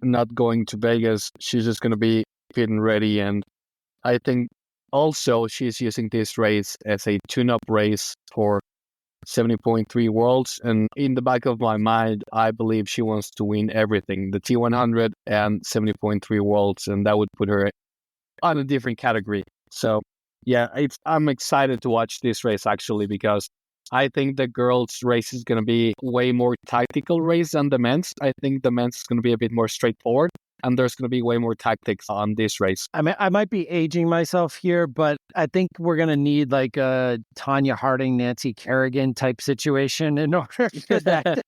not going to Vegas, she's just going to be fit and ready. And I think also, she's using this race as a tune-up race for 70.3 Worlds. And in the back of my mind, I believe she wants to win everything, the T100 and 70.3 Worlds, and that would put her on a different category. So, yeah, I'm excited to watch this race, actually, because I think the girls' race is going to be way more tactical race than the men's. I think the men's is going to be a bit more straightforward, and there's going to be way more tactics on this race. I mean, I might be aging myself here, but I think we're going to need like a Tanya Harding, Nancy Kerrigan type situation in order for that.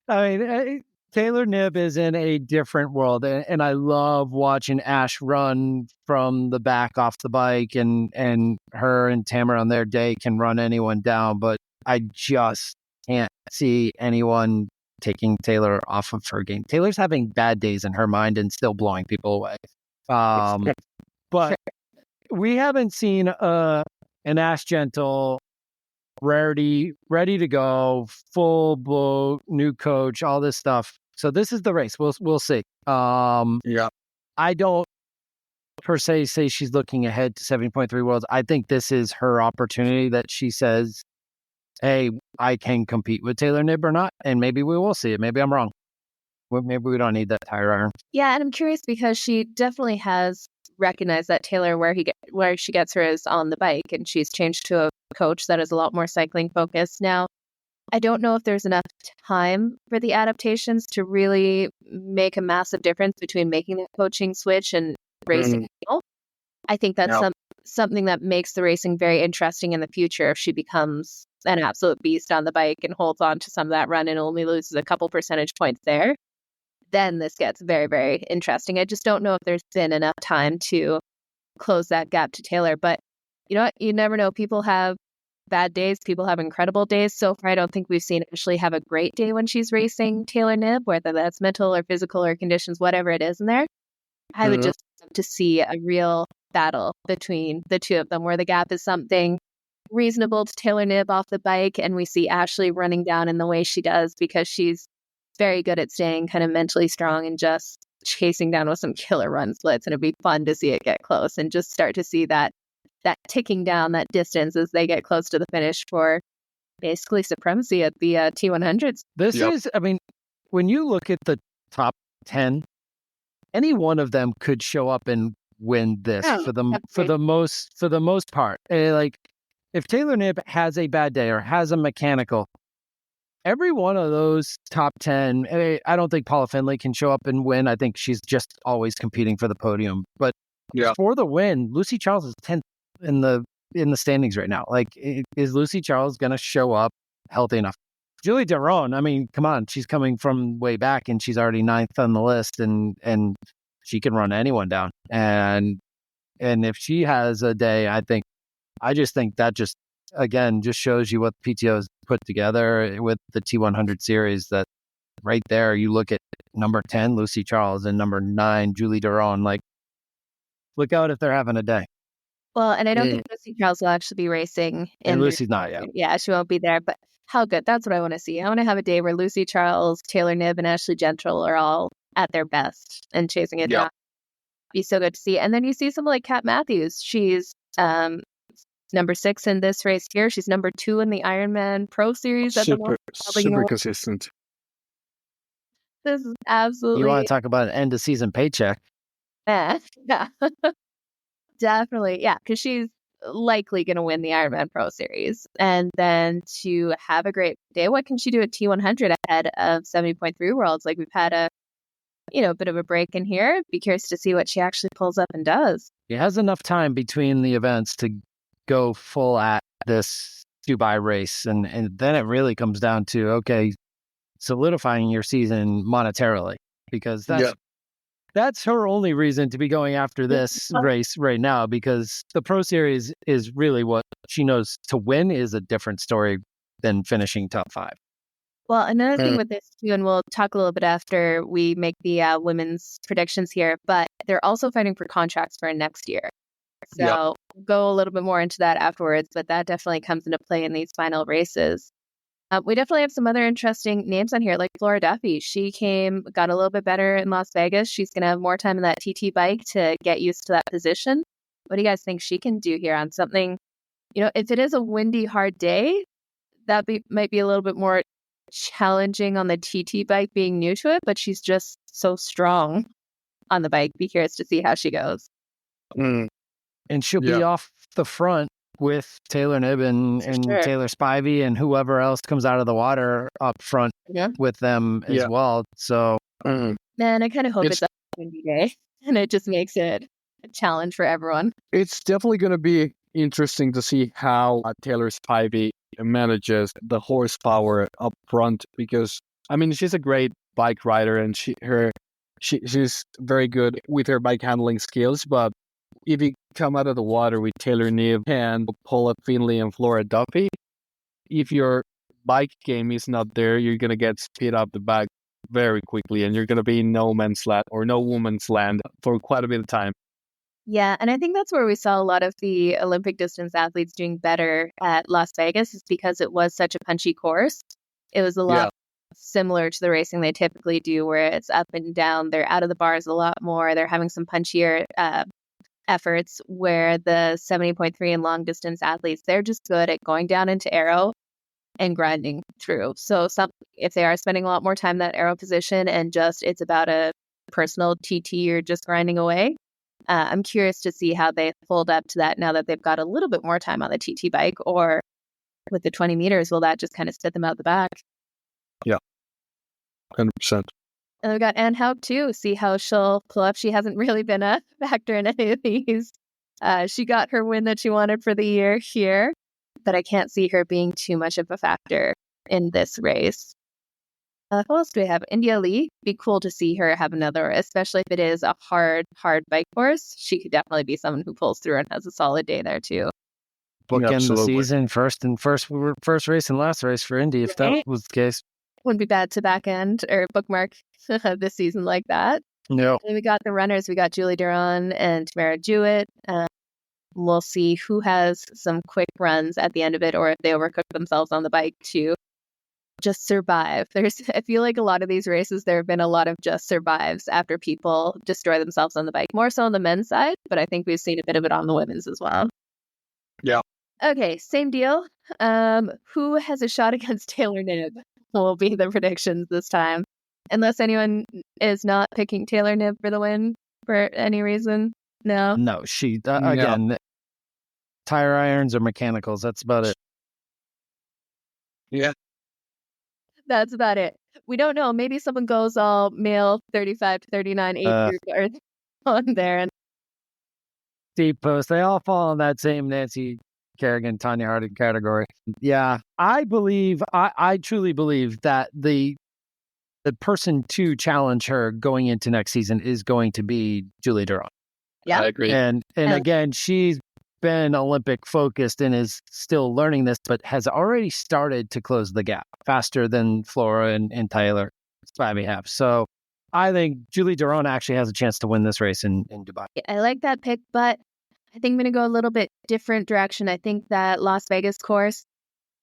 I mean, Taylor Knibb is in a different world, and I love watching Ash run from the back off the bike, and her and Tamara on their day can run anyone down, but I just can't see anyone taking Taylor off of her game. Taylor's having bad days in her mind and still blowing people away. But we haven't seen an Ash Gentle ready to go, full blow, new coach, all this stuff. So this is the race. We'll see. Yeah. I don't per se say she's looking ahead to 70.3 Worlds. I think this is her opportunity that she says, hey, I can compete with Taylor Knibb or not, and maybe we will see it. Maybe I'm wrong. Maybe we don't need that tire iron. Yeah, and I'm curious because she definitely has recognized that Taylor, where she gets her is on the bike, and she's changed to a coach that is a lot more cycling focused. Now, I don't know if there's enough time for the adaptations to really make a massive difference between making that coaching switch and racing. I think that's something that makes the racing very interesting in the future if she becomes an absolute beast on the bike and holds on to some of that run and only loses a couple percentage points there. Then this gets very, very interesting. I just don't know if there's been enough time to close that gap to Taylor. But you know what? You never know. People have bad days. People have incredible days. So far, I don't think we've seen Ashleigh have a great day when she's racing Taylor Knibb, whether that's mental or physical or conditions, whatever it is in there. I would just love to see a real battle between the two of them where the gap is something reasonable to Taylor Knibb off the bike, and we see Ashleigh running down in the way she does because she's very good at staying kind of mentally strong and just chasing down with some killer run splits. And it'd be fun to see it get close and just start to see that ticking down that distance as they get close to the finish for basically supremacy at the T100s. This is, I mean, when you look at the top 10, any one of them could show up and win this for the most part. Like if Taylor Knibb has a bad day or has a mechanical, every one of those top 10, I don't think Paula Findlay can show up and win. I think she's just always competing for the podium. But for the win, Lucy Charles is 10th in the standings right now. Like, is Lucy Charles going to show up healthy enough? Julie Deron, I mean, come on, she's coming from way back and she's already 9th on the list, and she can run anyone down. And if she has a day, I just think that just shows you what PTO has put together with the T100 series. That right there, you look at number 10, Lucy Charles, and number 9, Julie Deron. Like, look out if they're having a day. Well, and I don't think Lucy Charles will actually be racing. And Lucy's not yet. Yeah, she won't be there. But how good. That's what I want to see. I want to have a day where Lucy Charles, Taylor Knibb, and Ashleigh Gentle are all at their best and chasing it down. Be so good to see. And then you see someone like Kat Matthews. She's number 6 in this race here. She's number 2 in the Ironman Pro Series. Super consistent. This is absolutely... You want to talk about an end of season paycheck? Yeah. Definitely. Yeah, because she's likely going to win the Ironman Pro Series. And then to have a great day, what can she do at T100 ahead of 70.3 Worlds? Like, we've had a bit of a break in here. Be curious to see what she actually pulls up and does. She has enough time between the events to go full at this Dubai race. And then it really comes down to, okay, solidifying your season monetarily, because that's her only reason to be going after this race right now, because the Pro Series is really what she knows to win is a different story than finishing top 5. Well, another thing with this too, and we'll talk a little bit after we make the women's predictions here, but they're also fighting for contracts for next year. So we'll go a little bit more into that afterwards, but that definitely comes into play in these final races. We definitely have some other interesting names on here, like Flora Duffy. She got a little bit better in Las Vegas. She's going to have more time in that TT bike to get used to that position. What do you guys think she can do here on something? If it is a windy, hard day, might be a little bit more challenging on the TT bike, being new to it, but she's just so strong on the bike. Be curious to see how she goes. And she'll be off the front with Taylor Knibb and Sure. Taylor Spivey and whoever else comes out of the water up front with them as well. So, man, I kind of hope it's a windy day, and it just makes it a challenge for everyone. It's definitely going to be interesting to see how Taylor Spivey manages the horsepower up front, because she's a great bike rider and she's very good with her bike handling skills. But if you come out of the water with Taylor Knibb and Paula Finley and Flora Duffy, if your bike game is not there, you're gonna get spit up the back very quickly, and you're gonna be in no man's land or no woman's land for quite a bit of time. Yeah, and I think that's where we saw a lot of the Olympic distance athletes doing better at Las Vegas, is because it was such a punchy course. It was a lot similar to the racing they typically do, where it's up and down. They're out of the bars a lot more. They're having some punchier efforts, where the 70.3 and long distance athletes, they're just good at going down into aero and grinding through. So if they are spending a lot more time in that aero position and it's about a personal TT or just grinding away, I'm curious to see how they fold up to that now that they've got a little bit more time on the TT bike, or with the 20 meters, will that just kind of spit them out the back? Yeah, 100%. And we've got Anne Haug too. See how she'll pull up. She hasn't really been a factor in any of these. She got her win that she wanted for the year here, but I can't see her being too much of a factor in this race. Who else do we have? India Lee. Be cool to see her have another, especially if it is a hard bike course. She could definitely be someone who pulls through and has a solid day there too. Bookend the season, first race and last race for Indy, if that was the case. Wouldn't be bad to back end or bookmark this season like that. No. And we got the runners. We got Julie Duran and Tamara Jewett. We'll see who has some quick runs at the end of it, or if they overcook themselves on the bike to just survive. I feel like a lot of these races, there have been a lot of just survives after people destroy themselves on the bike, more so on the men's side, but I think we've seen a bit of it on the women's as well. Yeah. Okay, same deal. Who has a shot against Taylor Knibb will be the predictions this time, unless anyone is not picking Taylor Knibb for the win for any reason. No, she again, tire irons or mechanicals, that's about it. Yeah, that's about it. We don't know. Maybe someone goes all male 35 to 39 age group on there. And deep post. They all fall in that same Nancy Kerrigan, Tanya Harding category. Yeah, I truly believe that the person to challenge her going into next season is going to be Julie Duran. Yeah, I agree. And again, she's been Olympic focused and is still learning this, but has already started to close the gap faster than Flora and Taylor Spivey have. So I think Julie Duran actually has a chance to win this race in Dubai. I like that pick, but I think I'm going to go a little bit different direction. I think that Las Vegas course,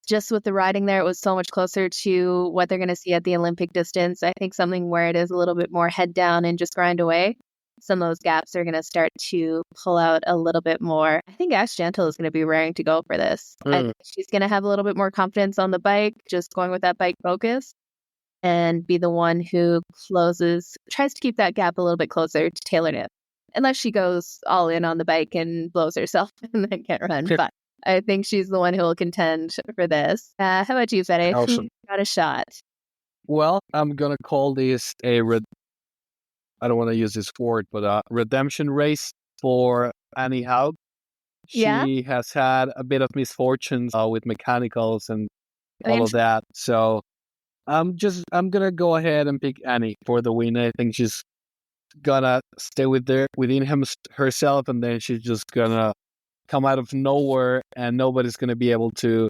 just with the riding there, it was so much closer to what they're going to see at the Olympic distance. I think something where it is a little bit more head down and just grind away, some of those gaps are going to start to pull out a little bit more. I think Ash Gentle is going to be raring to go for this. I think she's going to have a little bit more confidence on the bike, just going with that bike focus, and be the one who tries to keep that gap a little bit closer to Taylor Knibb. Unless she goes all in on the bike and blows herself and then can't run. But I think she's the one who will contend for this. How about you, Fede? Awesome. Who got a shot? Well, I'm going to call this I don't want to use this word, but a redemption race for Annie Haug. She has had a bit of misfortunes with mechanicals and all of that. So I'm going to go ahead and pick Annie for the win. I think she's gonna stay within herself, and then she's just gonna come out of nowhere, and nobody's gonna be able to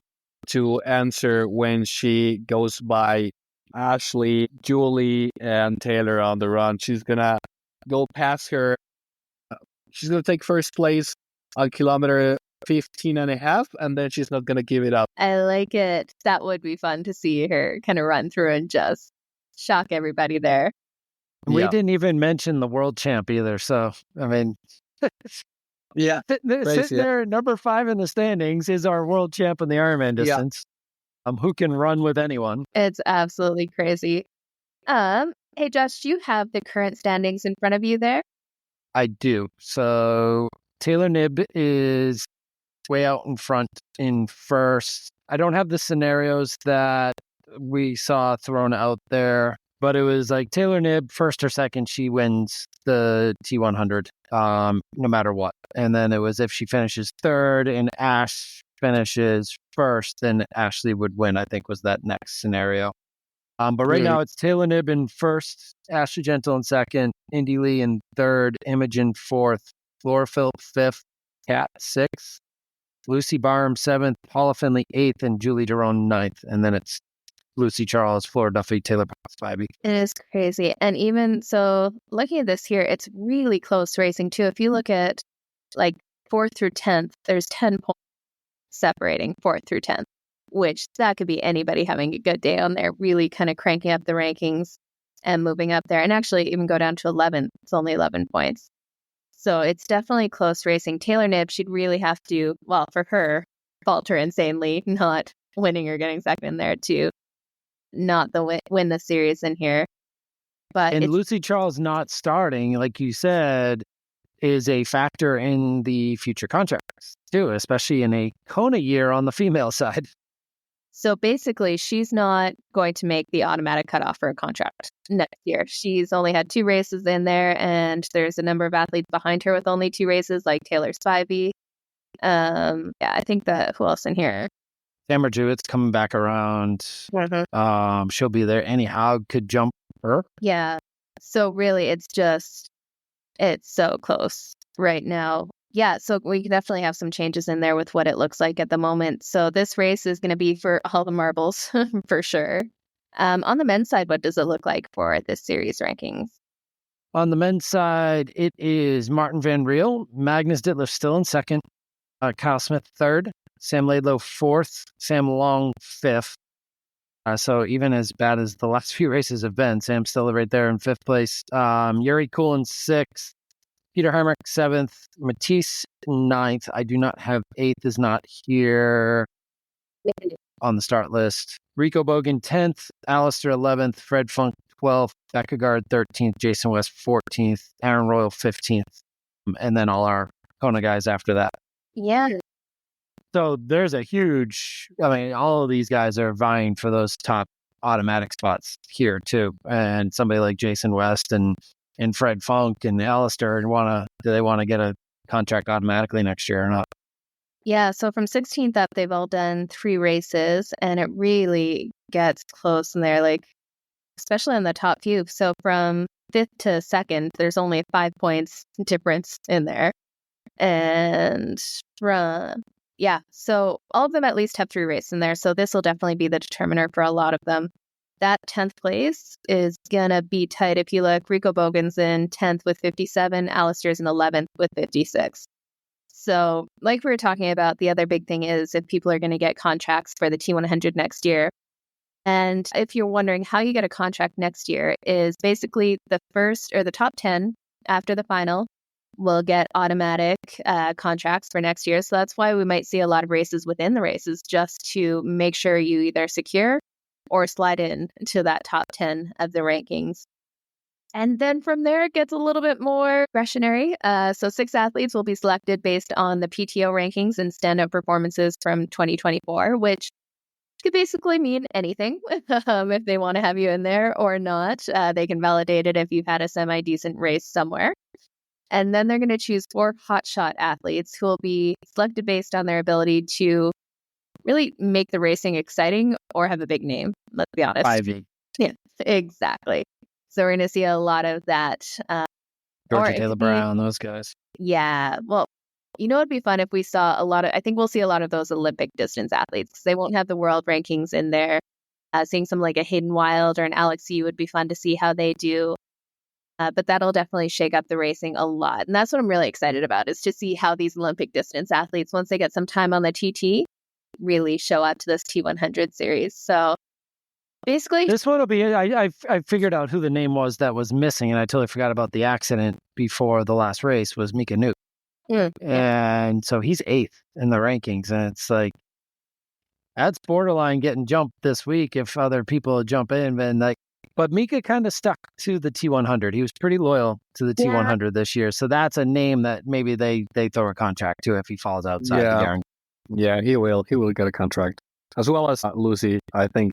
answer when she goes by Ashleigh, Julie, and Taylor on the run. She's gonna go past her. She's gonna take first place on kilometer 15 and a half, and then she's not gonna give it up. I like it. That would be fun to see her kind of run through and just shock everybody there. We didn't even mention the world champ either. So, I mean, Yeah. Sitting there, number 5 in the standings is our world champ in the Ironman distance. Who can run with anyone. It's absolutely crazy. Hey, Josh, do you have the current standings in front of you there? I do. So Taylor Knibb is way out in front in first. I don't have the scenarios that we saw thrown out there, but it was like Taylor Knibb, first or second, she wins the T100, no matter what. And then it was if she finishes third and Ash finishes first, then Ashleigh would win, I think was that next scenario. But right now it's Taylor Knibb in first, Ashleigh Gentle in second, Indy Lee in third, Imogen fourth, Flora Philp fifth, Kat sixth, Lucy Barham seventh, Paula Finley eighth, and Julie Derone ninth. And then it's Lucy Charles, Flora Duffy, Taylor Spivey. It is crazy. And even so, looking at this here, it's really close racing too. If you look at like 4th through 10th, there's 10 points separating 4th through 10th, which that could be anybody having a good day on there, really kind of cranking up the rankings and moving up there. And actually even go down to 11th. It's only 11 points. So it's definitely close racing. Taylor Knibb, she'd really have to, well, for her, falter insanely, not winning or getting second in there to not win the series in here. But and Lucy Charles not starting, like you said, is a factor in the future contracts too, especially in a Kona year on the female side. So basically, she's not going to make the automatic cutoff for a contract next year. She's only had 2 races in there, and there's a number of athletes behind her with only 2 races, like Taylor Spivey. I think that who else in here? Tamara Jewett's coming back around. Mm-hmm. She'll be there anyhow. Could jump her. Yeah. So really, it's so close right now. Yeah, so we can definitely have some changes in there with what it looks like at the moment. So this race is going to be for all the marbles, for sure. On the men's side, what does it look like for this series rankings? On the men's side, it is Martin Van Riel, Magnus Ditlev still in second, Kyle Smith third, Sam Laidlow fourth, Sam Long fifth. So even as bad as the last few races have been, Sam's still right there in fifth place. Yuri Kulin sixth, Peter Heinrich seventh, Matisse ninth. I do not have eighth, is not here on the start list. Rico Bogan 10th, Alistair 11th, Fred Funk 12th, Beckegaard 13th, Jason West 14th, Aaron Royal 15th, and then all our Kona guys after that. Yeah. So there's a huge, all of these guys are vying for those top automatic spots here too. And somebody like Jason West and Fred Funk and Alistair do they want to get a contract automatically next year or not? Yeah, so from 16th up, they've all done 3 races, and it really gets close in there, like, especially in the top few. So from 5th to 2nd, there's only 5 points difference in there. And so all of them at least have 3 races in there. So this will definitely be the determiner for a lot of them. That 10th place is going to be tight. If you look, Rico Bogan's in 10th with 57, Alistair's in 11th with 56. So like we were talking about, the other big thing is if people are going to get contracts for the T100 next year. And if you're wondering how you get a contract next year, is basically the first or the top 10 after the final will get automatic contracts for next year. So that's why we might see a lot of races within the races, just to make sure you either secure or slide in to that top 10 of the rankings. And then from there, it gets a little bit more discretionary. So 6 athletes will be selected based on the PTO rankings and stand-up performances from 2024, which could basically mean anything. If they want to have you in there or not, they can validate it if you've had a semi-decent race somewhere. And then they're going to choose 4 hotshot athletes who will be selected based on their ability to really make the racing exciting or have a big name. Let's be honest. 5e. Yeah, exactly. So we're going to see a lot of that. Georgia Taylor Brown, those guys. Yeah. Well, it'd be fun if we saw I think we'll see a lot of those Olympic distance athletes, because they won't have the world rankings in there. Seeing some like a Hayden Wild or an Alex Yu would be fun to see how they do. But that'll definitely shake up the racing a lot. And that's what I'm really excited about, is to see how these Olympic distance athletes, once they get some time on the TT, really show up to this T100 series. So basically, this one will be, I figured out who the name was that was missing, and I totally forgot about the accident before the last race, was Mika Nuke. Yeah. And so he's 8th in the rankings. And it's like, that's borderline getting jumped this week if other people jump in. And but Mika kind of stuck to the T100. He was pretty loyal to the T100 this year. So that's a name that maybe they throw a contract to if he falls outside the guarantee. Yeah, he will. He will get a contract. As well as Lucy. I think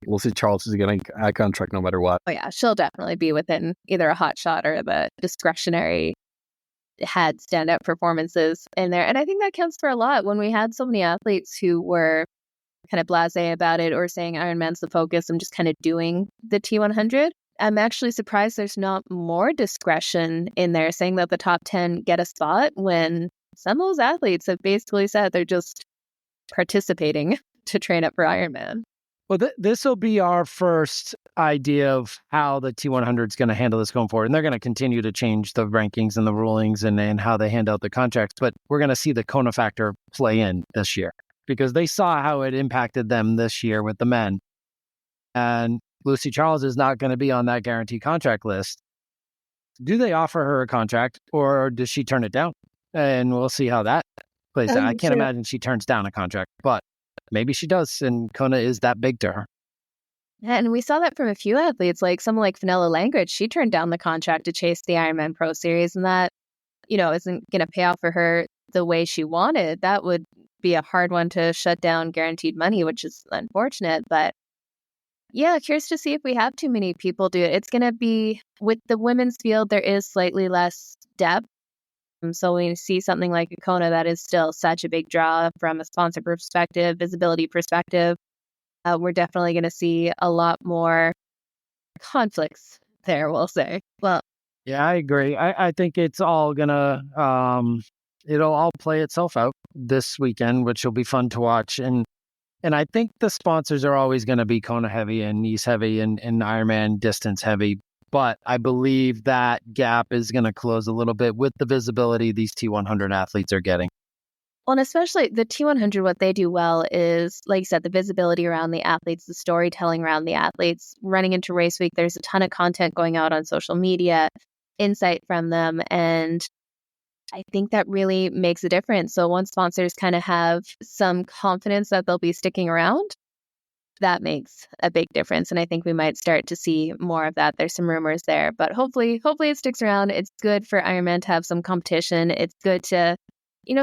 Lucy Charles is getting a contract no matter what. Oh, yeah. She'll definitely be within either a hot shot or the discretionary had standout performances in there. And I think that counts for a lot when we had so many athletes who were kind of blasé about it or saying Ironman's the focus. I'm just kind of doing the T100. I'm actually surprised there's not more discretion in there saying that the top 10 get a spot when some of those athletes have basically said they're just participating to train up for Ironman. Well, this will be our first idea of how the T100 is going to handle this going forward. And they're going to continue to change the rankings and the rulings and how they hand out the contracts. But we're going to see the Kona factor play in this year because they saw how it impacted them this year with the men. And Lucy Charles is not going to be on that guaranteed contract list. Do they offer her a contract or does she turn it down? And we'll see how that plays out. I can't imagine she turns down a contract, but maybe she does, and Kona is that big to her. And we saw that from a few athletes, like someone like Fenella Langridge. She turned down the contract to chase the Ironman Pro Series, and that, isn't going to pay off for her the way she wanted. That would be a hard one to shut down guaranteed money, which is unfortunate. But yeah, curious to see if we have too many people do it. It's going to be, with the women's field, there is slightly less depth. So when you see something like a Kona that is still such a big draw from a sponsor perspective, visibility perspective, we're definitely going to see a lot more conflicts there, we'll say. Well, yeah, I agree. I think it's all going to, it'll all play itself out this weekend, which will be fun to watch. And I think the sponsors are always going to be Kona heavy and Nice heavy and Ironman distance heavy. But I believe that gap is going to close a little bit with the visibility these T100 athletes are getting. Well, and especially the T100, what they do well is, like you said, the visibility around the athletes, the storytelling around the athletes. Running into race week, there's a ton of content going out on social media, insight from them. And I think that really makes a difference. So once sponsors kind of have some confidence that they'll be sticking around, that makes a big difference. And I think we might start to see more of that. There's some rumors there, but hopefully it sticks around. It's good for Ironman to have some competition. It's good to,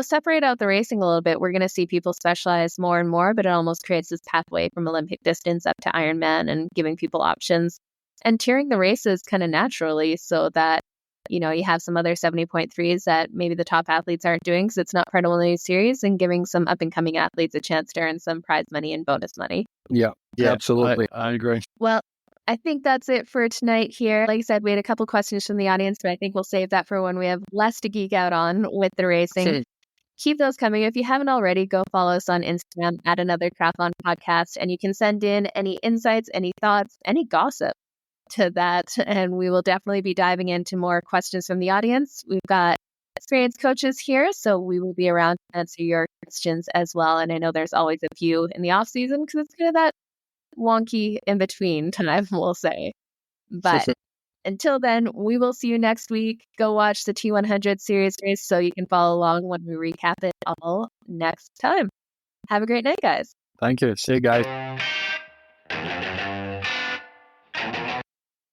separate out the racing a little bit. We're going to see people specialize more and more, but it almost creates this pathway from Olympic distance up to Ironman and giving people options and tiering the races kind of naturally so that, you have some other 70.3s that maybe the top athletes aren't doing because it's not part of one of these series, and giving some up and coming athletes a chance to earn some prize money and bonus money. Yeah, absolutely. I agree. Well, I think that's it for tonight here. Like I said, we had a couple questions from the audience, but I think we'll save that for when we have less to geek out on with the racing. Keep those coming. If you haven't already, go follow us on Instagram at Another Triathlon Podcast, and you can send in any insights, any thoughts, any gossip to that, and we will definitely be diving into more questions from the audience. We've got experienced coaches here, so we will be around to answer your questions as well. And I know there's always a few in the off season because it's kind of that wonky in between time, we'll say. But until then, we will see you next week. Go watch the T100 series race so you can follow along when we recap it all next time. Have a great night, guys. Thank you. See you guys.